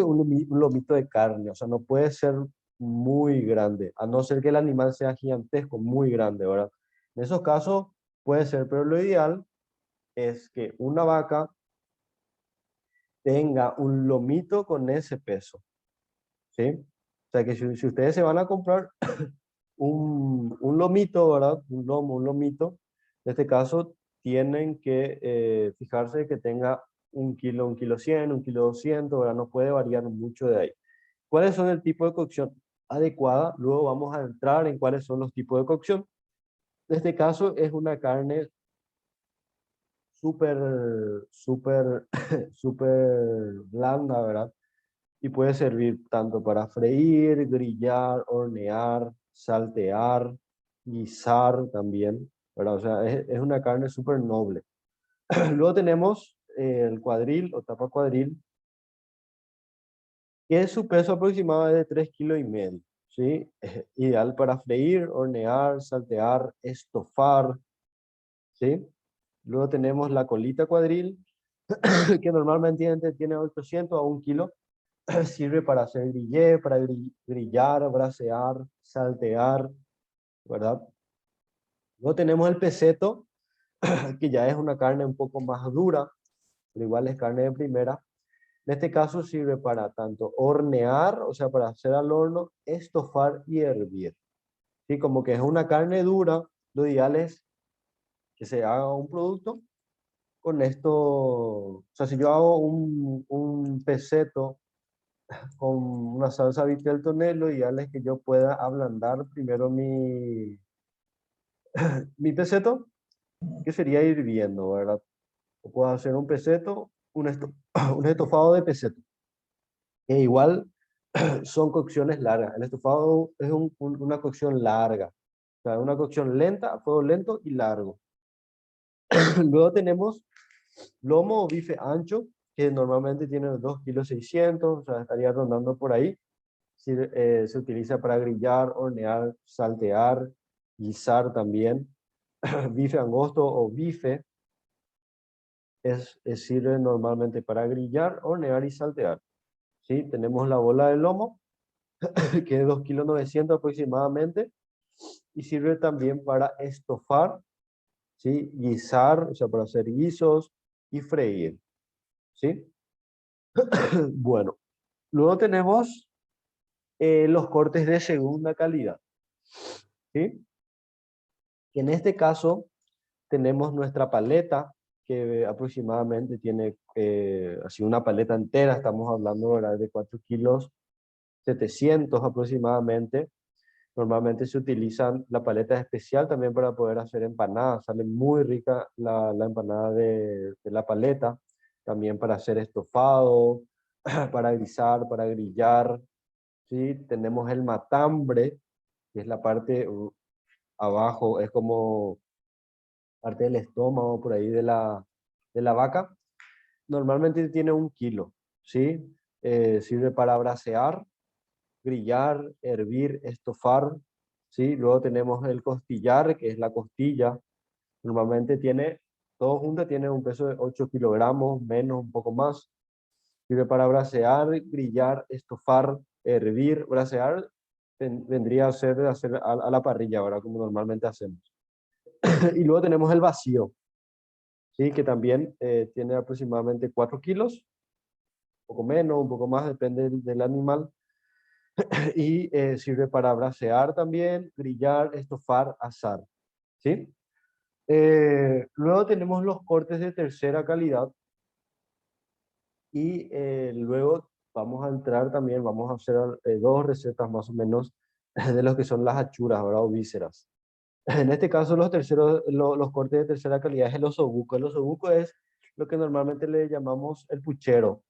Un lomito de carne, o sea, no puede ser muy grande, a no ser que el animal sea gigantesco, muy grande, ¿verdad? En esos casos puede ser, pero lo ideal es que una vaca tenga un lomito con ese peso, ¿sí? O sea, que si ustedes se van a comprar un lomito, ¿verdad? Un lomito, en este caso tienen que fijarse que tenga 1 kilo, 1 kilo 100, 1 kilo 200, ¿verdad? No puede variar mucho de ahí. ¿Cuáles son el tipo de cocción adecuada? Luego vamos a entrar en cuáles son los tipos de cocción. En este caso es una carne súper, súper, súper blanda, ¿verdad? Y puede servir tanto para freír, grillar, hornear, saltear, guisar también, ¿verdad? O sea, es una carne súper noble. Luego tenemos el cuadril o tapa cuadril, que su peso aproximado es de 3,5 kilos, ¿sí? Ideal para freír, hornear, saltear, estofar, ¿sí? Luego tenemos la colita cuadril, que normalmente tiene 800 a 1 kilo. Sirve para hacer grillé, para grillar, brasear, saltear, ¿verdad? Luego tenemos el peseto, que ya es una carne un poco más dura, pero igual es carne de primera. En este caso sirve para tanto hornear, o sea, para hacer al horno, estofar y hervir. ¿Sí? Como que es una carne dura, lo ideal es que se haga un producto con esto. O sea, si yo hago un peseto con una salsa vitel toné, lo ideal es que yo pueda ablandar primero mi peseto, que sería hirviendo, ¿verdad? O puedo hacer un peseto, un estofado de peseto. Que igual son cocciones largas. El estofado es una cocción larga. O sea, una cocción lenta, a fuego lento y largo. Luego tenemos lomo o bife ancho, que normalmente tiene 2,6 kilos, o sea, estaría rondando por ahí. Se utiliza para grillar, hornear, saltear, guisar también. Bife angosto o bife sirve normalmente para grillar, hornear y saltear. ¿Sí? Tenemos la bola de lomo, que es 2,9 kilos aproximadamente, y sirve también para estofar, ¿sí? Guisar, o sea, para hacer guisos y freír, ¿sí? Bueno, luego tenemos los cortes de segunda calidad, ¿sí? Que en este caso tenemos nuestra paleta, que aproximadamente tiene así una paleta entera, estamos hablando, ¿verdad?, de 4,7 kilos aproximadamente. Normalmente se utilizan la paleta especial también para poder hacer empanadas. Sale muy rica la empanada de la paleta. También para hacer estofado, para guisar, para grillar. ¿Sí? Tenemos el matambre, que es la parte abajo, es como parte del estómago por ahí de la vaca. Normalmente tiene 1 kilo. ¿Sí? Sirve para brasear, grillar, hervir, estofar, ¿sí? Luego tenemos el costillar, que es la costilla. Normalmente todo junto tiene un peso de 8 kilogramos, menos, un poco más. Sirve para brasear, grillar, estofar, hervir. Brasear vendría a ser hacer a la parrilla, ahora como normalmente hacemos. Y luego tenemos el vacío, ¿sí? Que también tiene aproximadamente 4 kilos, un poco menos, un poco más, depende del animal. Y sirve para brasear también, grillar, estofar, asar, ¿sí? Luego tenemos los cortes de tercera calidad y luego vamos a entrar también, vamos a hacer dos recetas más o menos de lo que son las achuras, ¿verdad? O vísceras. En este caso los cortes de tercera calidad es el osobuco. El osobuco es lo que normalmente le llamamos el puchero,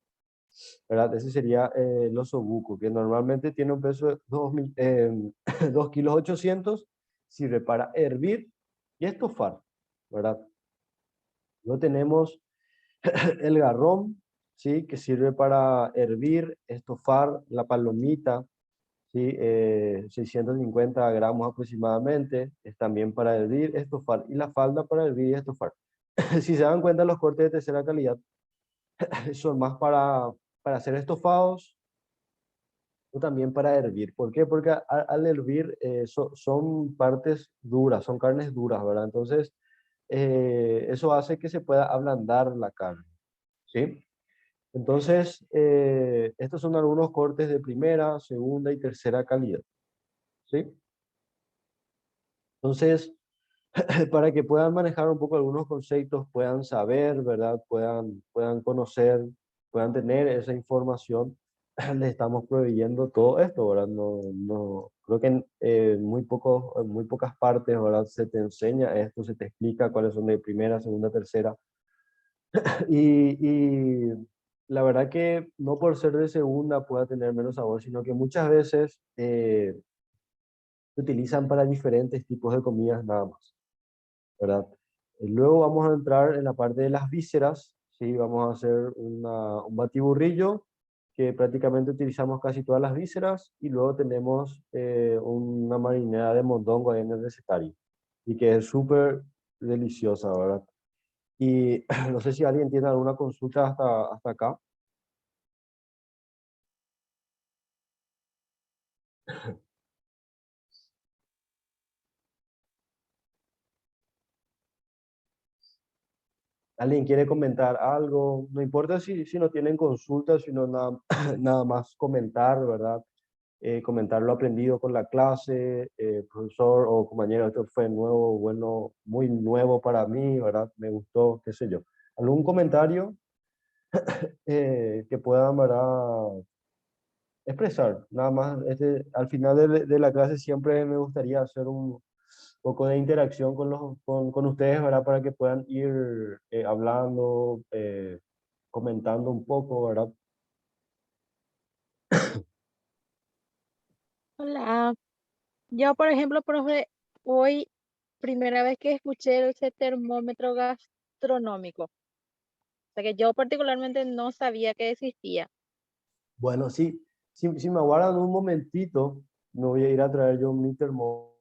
¿verdad? Ese sería el osobuco, que normalmente tiene un peso de 2,8 kilos, sirve para hervir y estofar, ¿verdad? Luego tenemos el garrón, ¿sí? Que sirve para hervir, estofar, la palomita, ¿sí? 650 gramos aproximadamente, es también para hervir, estofar, y la falda para hervir y estofar. Si se dan cuenta, los cortes de tercera calidad son más para hacer estofados o también para hervir. ¿Por qué? Porque al hervir son partes duras, son carnes duras, ¿verdad? Entonces, eso hace que se pueda ablandar la carne, ¿sí? Entonces, estos son algunos cortes de primera, segunda y tercera calidad, ¿sí? Entonces, para que puedan manejar un poco algunos conceptos, puedan saber, ¿verdad? Puedan conocer, puedan tener esa información, les estamos proveyendo todo esto, ¿verdad? Creo que en muy pocas partes, ¿verdad? Se te enseña esto, se te explica cuáles son de primera, segunda, tercera. Y la verdad que no por ser de segunda pueda tener menos sabor, sino que muchas veces se utilizan para diferentes tipos de comidas nada más, ¿verdad? Luego vamos a entrar en la parte de las vísceras, ¿sí? Vamos a hacer un batiburrillo que prácticamente utilizamos casi todas las vísceras, y luego tenemos una marinera de mondongo ahí en el recetario, y que es súper deliciosa, ¿verdad? Y no sé si alguien tiene alguna consulta hasta acá. ¿Alguien quiere comentar algo? No importa si no tienen consultas, sino nada, nada más comentar, ¿verdad? Comentar lo aprendido con la clase, profesor o compañero, esto fue nuevo, bueno, muy nuevo para mí, ¿verdad? Me gustó, qué sé yo. ¿Algún comentario que puedan, ¿verdad? Expresar? Nada más, al final de la clase siempre me gustaría hacer un poco de interacción con ustedes, ¿verdad? Para que puedan ir hablando, comentando un poco, ¿verdad? Hola, yo por ejemplo, profe, hoy primera vez que escuché ese termómetro gastronómico, o sea que yo particularmente no sabía que existía. Bueno, sí, si me aguardan un momentito, me voy a ir a traer yo mi termo,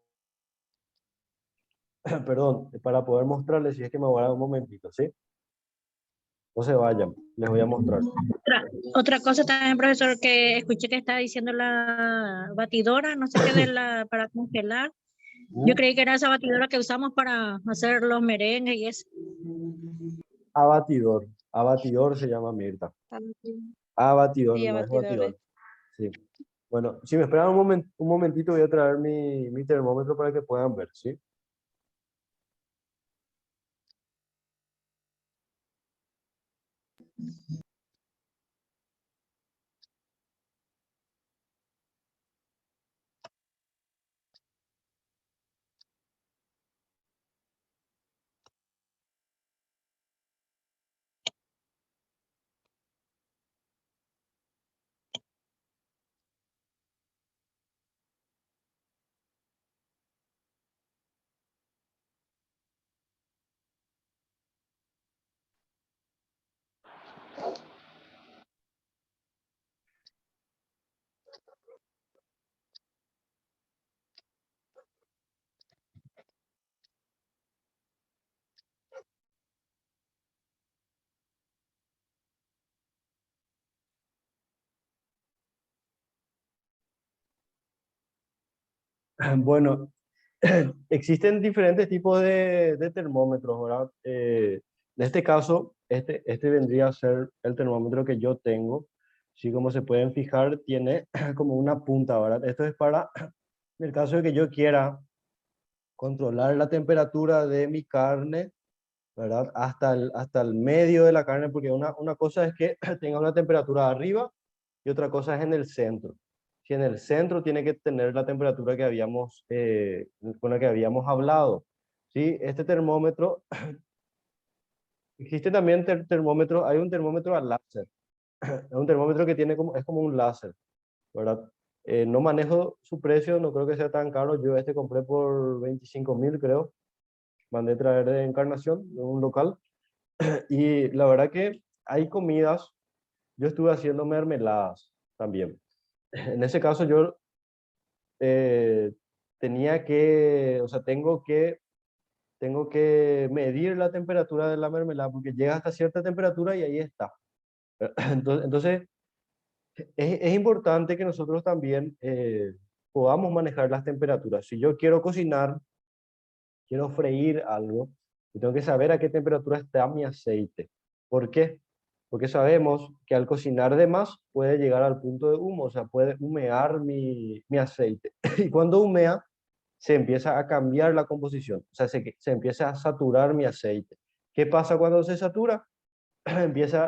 perdón, para poder mostrarles, si es que me aguardan un momentito, ¿sí? No se vayan, les voy a mostrar. Otra cosa también, profesor, que escuché que estaba diciendo la batidora, no sé qué, para congelar. Yo creí que era esa batidora que usamos para hacer los merengues y eso. Abatidor se llama, Mirta. Abatidor, Sí, no es abatidores. batidor. Sí. Bueno, si me esperan un momentito, voy a traer mi termómetro para que puedan ver, ¿sí? Bueno, existen diferentes tipos de termómetros, ¿verdad? En este caso, este vendría a ser el termómetro que yo tengo. Sí, como se pueden fijar, tiene como una punta, ¿verdad? Esto es para, en el caso de que yo quiera controlar la temperatura de mi carne, ¿verdad? Hasta el medio de la carne, porque una cosa es que tenga una temperatura arriba y otra cosa es en el centro. Si en el centro tiene que tener la temperatura que con la que habíamos hablado, ¿sí? Este termómetro, existe también termómetro, hay un termómetro al láser, es un termómetro que es como un láser, ¿verdad? No manejo su precio, no creo que sea tan caro, yo compré por 25.000, creo, mandé traer de Encarnación, de un local, y la verdad que hay comidas, yo estuve haciendo mermeladas también. En ese caso yo eh, o sea, tengo que medir la temperatura de la mermelada porque llega hasta cierta temperatura y ahí está. Entonces es importante que nosotros también podamos manejar las temperaturas. Si yo quiero cocinar, quiero freír algo, yo tengo que saber a qué temperatura está mi aceite. ¿Por qué? Porque sabemos que al cocinar de más puede llegar al punto de humo, o sea, puede humear mi aceite. Y cuando humea, se empieza a cambiar la composición, o sea, se empieza a saturar mi aceite. ¿Qué pasa cuando se satura? Ya empieza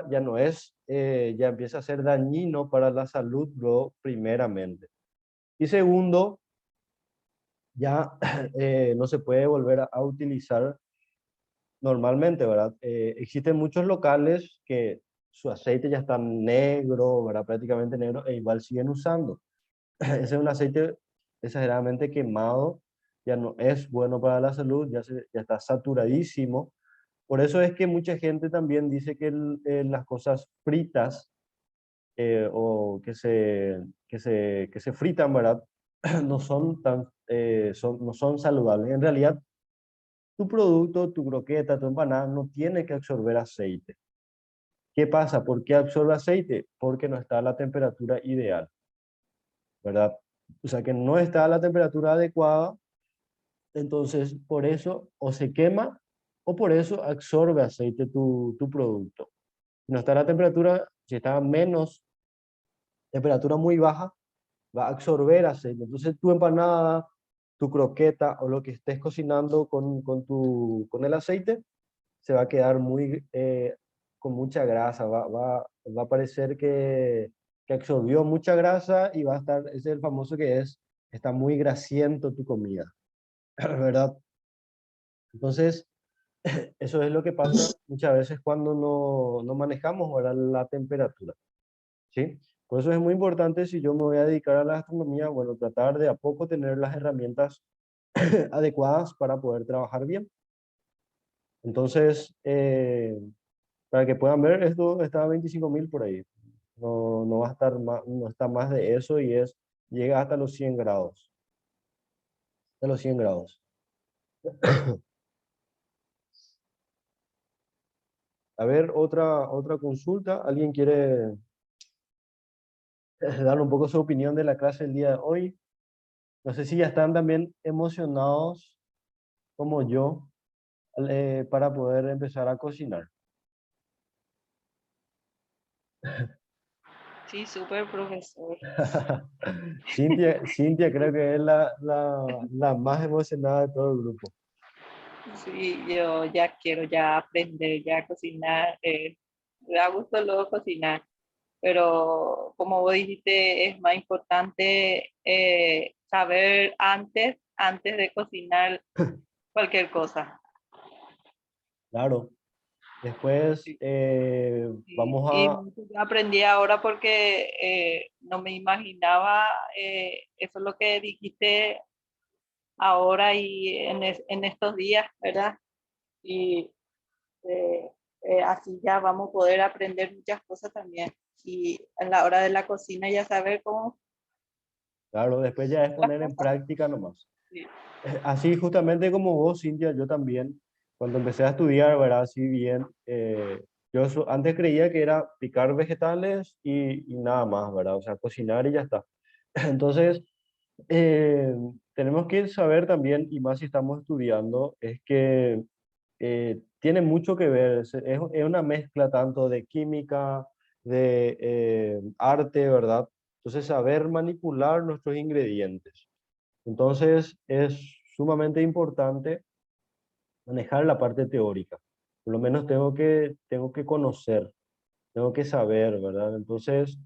a ser dañino para la salud, luego, primeramente. Y segundo, ya no se puede volver a utilizar normalmente, ¿verdad? Existen muchos locales que su aceite ya está negro, ¿verdad? Prácticamente negro, e igual siguen usando. Ese es un aceite exageradamente quemado, ya no es bueno para la salud, ya está saturadísimo, Por eso es que mucha gente también dice que las cosas fritas o que se fritan, ¿verdad? No son no son saludables. En realidad, tu producto, tu croqueta, tu empanada no tiene que absorber aceite. ¿Qué pasa? ¿Por qué absorbe aceite? Porque no está a la temperatura ideal, ¿verdad? O sea que no está a la temperatura adecuada, entonces por eso o se quema o por eso absorbe aceite tu producto. Si no está a la temperatura, si está a menos temperatura muy baja, va a absorber aceite. Entonces tu empanada, tu croqueta o lo que estés cocinando con el aceite se va a quedar con mucha grasa, va a parecer que absorbió mucha grasa y va a estar, ese es el famoso que está muy grasiento tu comida, ¿verdad? Entonces, eso es lo que pasa muchas veces cuando no manejamos, ¿verdad?, la temperatura, ¿sí? Por eso es muy importante, si yo me voy a dedicar a la gastronomía, bueno, tratar de a poco tener las herramientas adecuadas para poder trabajar bien. Entonces, para que puedan ver, esto está a 25.000 por ahí. No va a estar más, no está más de eso y llega hasta los 100 grados. Hasta los 100 grados. A ver, otra consulta. ¿Alguien quiere dar un poco su opinión de la clase del día de hoy? No sé si ya están también emocionados como yo para poder empezar a cocinar. Sí, súper profesor. Cintia creo que es la más emocionada de todo el grupo. Sí, yo ya quiero ya aprender ya a cocinar. Me da gusto luego cocinar, pero como vos dijiste, es más importante saber antes de cocinar cualquier cosa. Claro. Después Sí, vamos y a... mucho yo aprendí ahora porque no me imaginaba eso es lo que dijiste ahora y en estos días, ¿verdad? Y eh, así ya vamos a poder aprender muchas cosas también. Y a la hora de la cocina ya saber cómo Claro, después ya es las poner en cosas. práctica nomás. Sí, Así justamente como vos, Cintia, yo también, cuando empecé a estudiar, ¿verdad? Así bien, antes creía que era picar vegetales y nada más, ¿verdad? O sea, cocinar y ya está. Entonces, eh, tenemos que saber también, y más si estamos estudiando, es que tiene mucho que ver, es una mezcla tanto de química, de arte, ¿verdad? Entonces, saber manipular nuestros ingredientes. Entonces, es sumamente importante manejar la parte teórica. Por lo menos tengo que conocer, tengo que saber, ¿verdad? Entonces,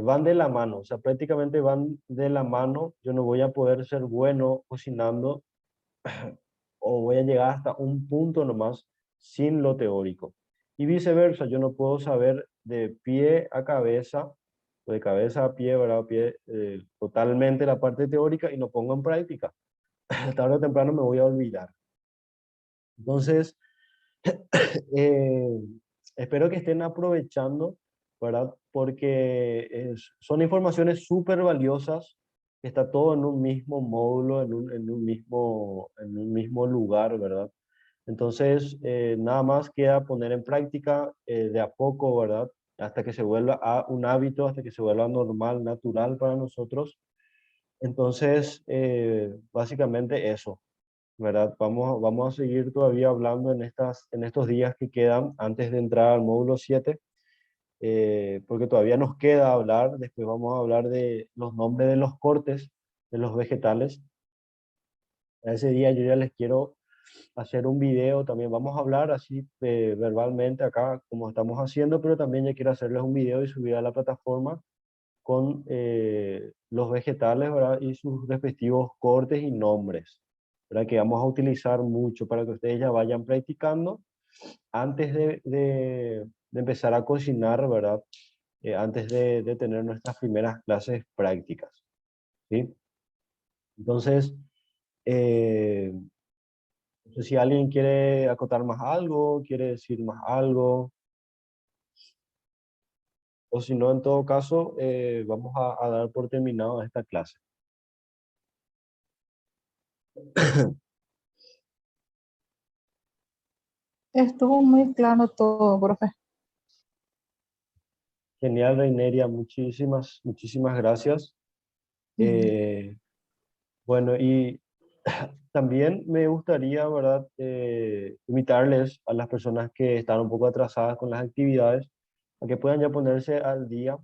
van de la mano, o sea, prácticamente van de la mano. Yo no voy a poder ser bueno cocinando o voy a llegar hasta un punto nomás sin lo teórico. Y viceversa, yo no puedo saber de pie a cabeza, o de cabeza a pie, ¿verdad? Totalmente la parte teórica y no pongo en práctica. Tarde o temprano me voy a olvidar. Entonces, eh, espero que estén aprovechando, ¿verdad? Porque son informaciones súper valiosas. Está todo en un mismo módulo, en un mismo lugar, ¿verdad? Entonces, nada más queda poner en práctica de a poco, ¿verdad? Hasta que se vuelva a un hábito, hasta que se vuelva normal, natural para nosotros. Entonces, básicamente eso, ¿verdad? Vamos a seguir todavía hablando en estos días que quedan antes de entrar al módulo 7, porque todavía nos queda hablar, después vamos a hablar de los nombres de los cortes de los vegetales. A ese día yo ya les quiero hacer un video, también vamos a hablar así verbalmente acá como estamos haciendo, pero también ya quiero hacerles un video y subir a la plataforma con los vegetales, ¿verdad? Y sus respectivos cortes y nombres, ¿verdad? Que vamos a utilizar mucho para que ustedes ya vayan practicando antes de empezar a cocinar, ¿verdad? Antes de tener nuestras primeras clases prácticas, ¿sí? Entonces, No sé si alguien quiere acotar más algo, quiere decir más algo, o si no, en todo caso, vamos a dar por terminado esta clase. Estuvo muy claro todo, profe. Genial, Reineria, muchísimas gracias. Bueno, y también me gustaría, ¿verdad?, invitarles a las personas que están un poco atrasadas con las actividades a que puedan ya ponerse al día,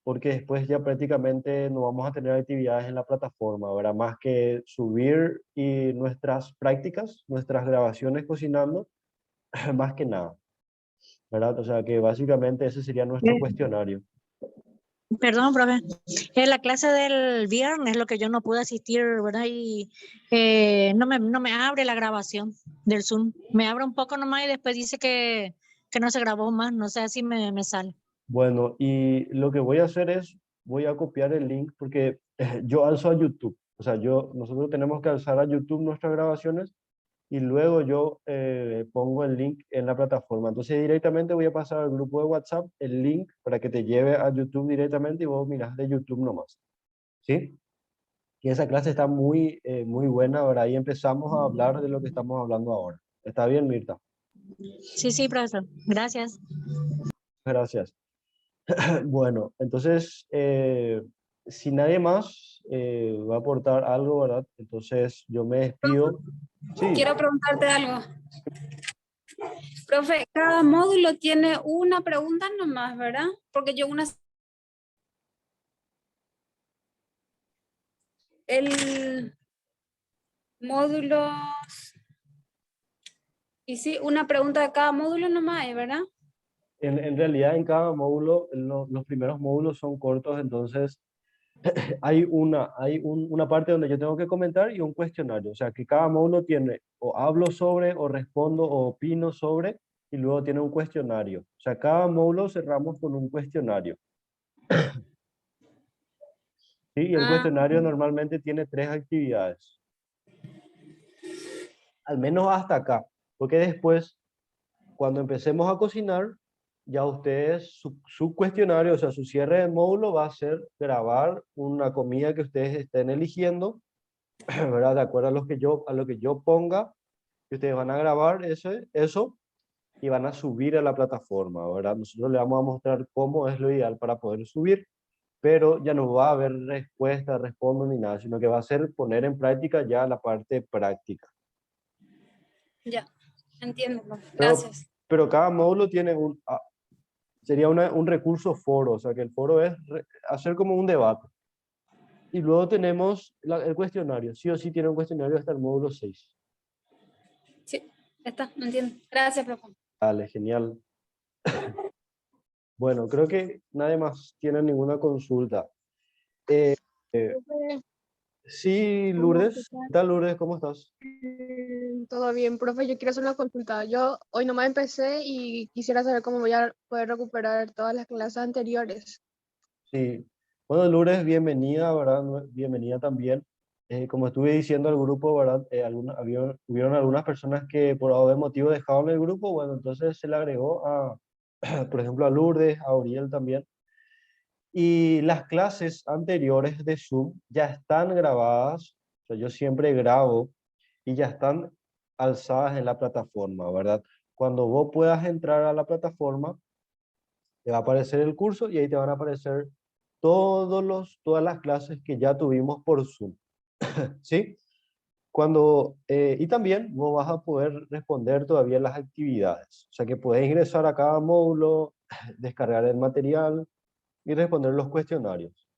porque después ya prácticamente no vamos a tener actividades en la plataforma, ¿verdad? Más que subir y nuestras prácticas, nuestras grabaciones cocinando, más que nada, ¿verdad? O sea que básicamente ese sería nuestro cuestionario. Perdón, profe. En la clase del viernes, lo que yo no pude asistir, ¿verdad? Y no me abre la grabación del Zoom. Me abre un poco nomás y después dice que no se grabó más. No sé si me sale. Bueno, y lo que voy a hacer es, voy a copiar el link porque yo alzo a YouTube. O sea, nosotros tenemos que alzar a YouTube nuestras grabaciones y luego yo pongo el link en la plataforma. Entonces directamente voy a pasar al grupo de WhatsApp el link para que te lleve a YouTube directamente y vos mirás de YouTube nomás. ¿Sí? Y esa clase está muy buena. Ahora ahí empezamos a hablar de lo que estamos hablando ahora. ¿Está bien, Mirta? Sí, profesor. Gracias. Gracias. Bueno, entonces, si nadie más va a aportar algo, ¿verdad? Entonces yo me despido. Sí, Quiero preguntarte algo. Profe, cada módulo tiene una pregunta nomás, ¿verdad? Porque yo el módulo, y sí, una pregunta de cada módulo nomás, ¿verdad? en realidad en cada módulo, los primeros módulos son cortos, entonces hay una parte donde yo tengo que comentar y un cuestionario. O sea, que cada módulo tiene o hablo sobre, o respondo, o opino sobre, y luego tiene un cuestionario. O sea, cada módulo cerramos con un cuestionario. ¿Sí? Y el cuestionario normalmente tiene 3 actividades. Al menos hasta acá. Porque después, cuando empecemos a cocinar, ya ustedes, su cuestionario, o sea, su cierre de módulo va a ser grabar una comida que ustedes estén eligiendo, ¿verdad? De acuerdo a lo que yo ponga, y ustedes van a grabar eso y van a subir a la plataforma, ¿verdad? Nosotros le vamos a mostrar cómo es lo ideal para poder subir, pero ya no va a haber respuesta, respondo ni nada, sino que va a ser poner en práctica ya la parte práctica. Ya, entiendo. Pero, Gracias. pero cada módulo tiene sería un recurso foro, o sea que el foro es hacer como un debate. Y luego tenemos el cuestionario, sí o sí tiene un cuestionario hasta el módulo 6. Sí, está, entiendo. Gracias, profe. Vale, genial. Bueno, creo que nadie más tiene ninguna consulta. Eh, eh, sí, Lourdes. ¿Qué tal, Lourdes? ¿Cómo estás? Todo bien, profe, yo quiero hacer una consulta. Yo hoy nomás empecé y quisiera saber cómo voy a poder recuperar todas las clases anteriores. Sí. Bueno, Lourdes, bienvenida, ¿verdad? Bienvenida también. Como estuve diciendo al grupo, ¿verdad? Hubieron algunas personas que por algún motivo dejaron el grupo, bueno, entonces se le agregó por ejemplo, a Lourdes, a Auriel también. Y las clases anteriores de Zoom ya están grabadas, o sea, yo siempre grabo y ya están alzadas en la plataforma, ¿verdad? Cuando vos puedas entrar a la plataforma, te va a aparecer el curso y ahí te van a aparecer todas las clases que ya tuvimos por Zoom, ¿sí? Y también vos vas a poder responder todavía las actividades, o sea que puedes ingresar a cada módulo, descargar el material y responder los cuestionarios.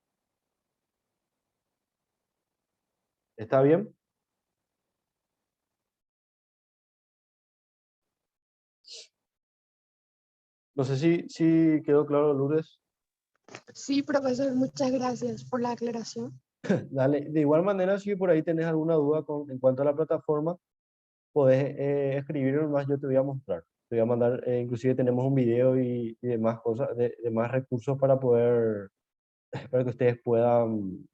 ¿Está bien? No sé si quedó claro, Lourdes. Sí, profesor, muchas gracias por la aclaración. Dale. De igual manera, si por ahí tenés alguna duda en cuanto a la plataforma, podés escribirme más, yo te voy a mostrar. Te voy a mandar, inclusive tenemos un video y demás cosas, demás recursos para para que ustedes puedan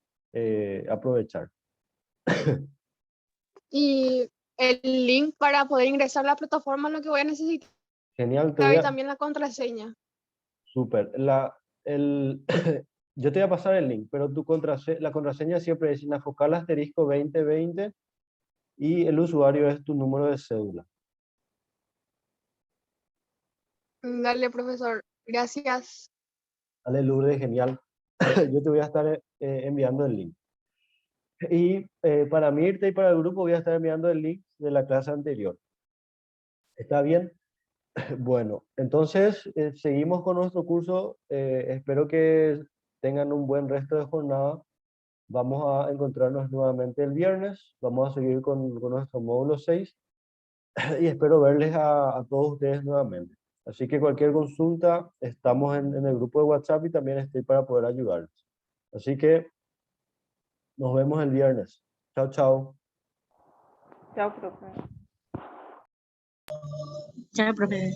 aprovechar. Y el link para poder ingresar a la plataforma, lo que voy a necesitar Genial, y también la contraseña. Súper. Yo te voy a pasar el link, pero la contraseña siempre es Inafocal asterisco 2020 y el usuario es tu número de cédula. Dale, profesor. Gracias. Dale, Lourdes, genial. Yo te voy a estar enviando el link. Y para Mirta y para el grupo voy a estar enviando el link de la clase anterior. ¿Está bien? Bueno, entonces seguimos con nuestro curso. Espero que tengan un buen resto de jornada. Vamos a encontrarnos nuevamente el viernes. Vamos a seguir con nuestro módulo 6 y espero verles a todos ustedes nuevamente. Así que cualquier consulta, estamos en el grupo de WhatsApp y también estoy para poder ayudarles. Así que nos vemos el viernes. Chao, chao. Chao, profe. Chao, profe.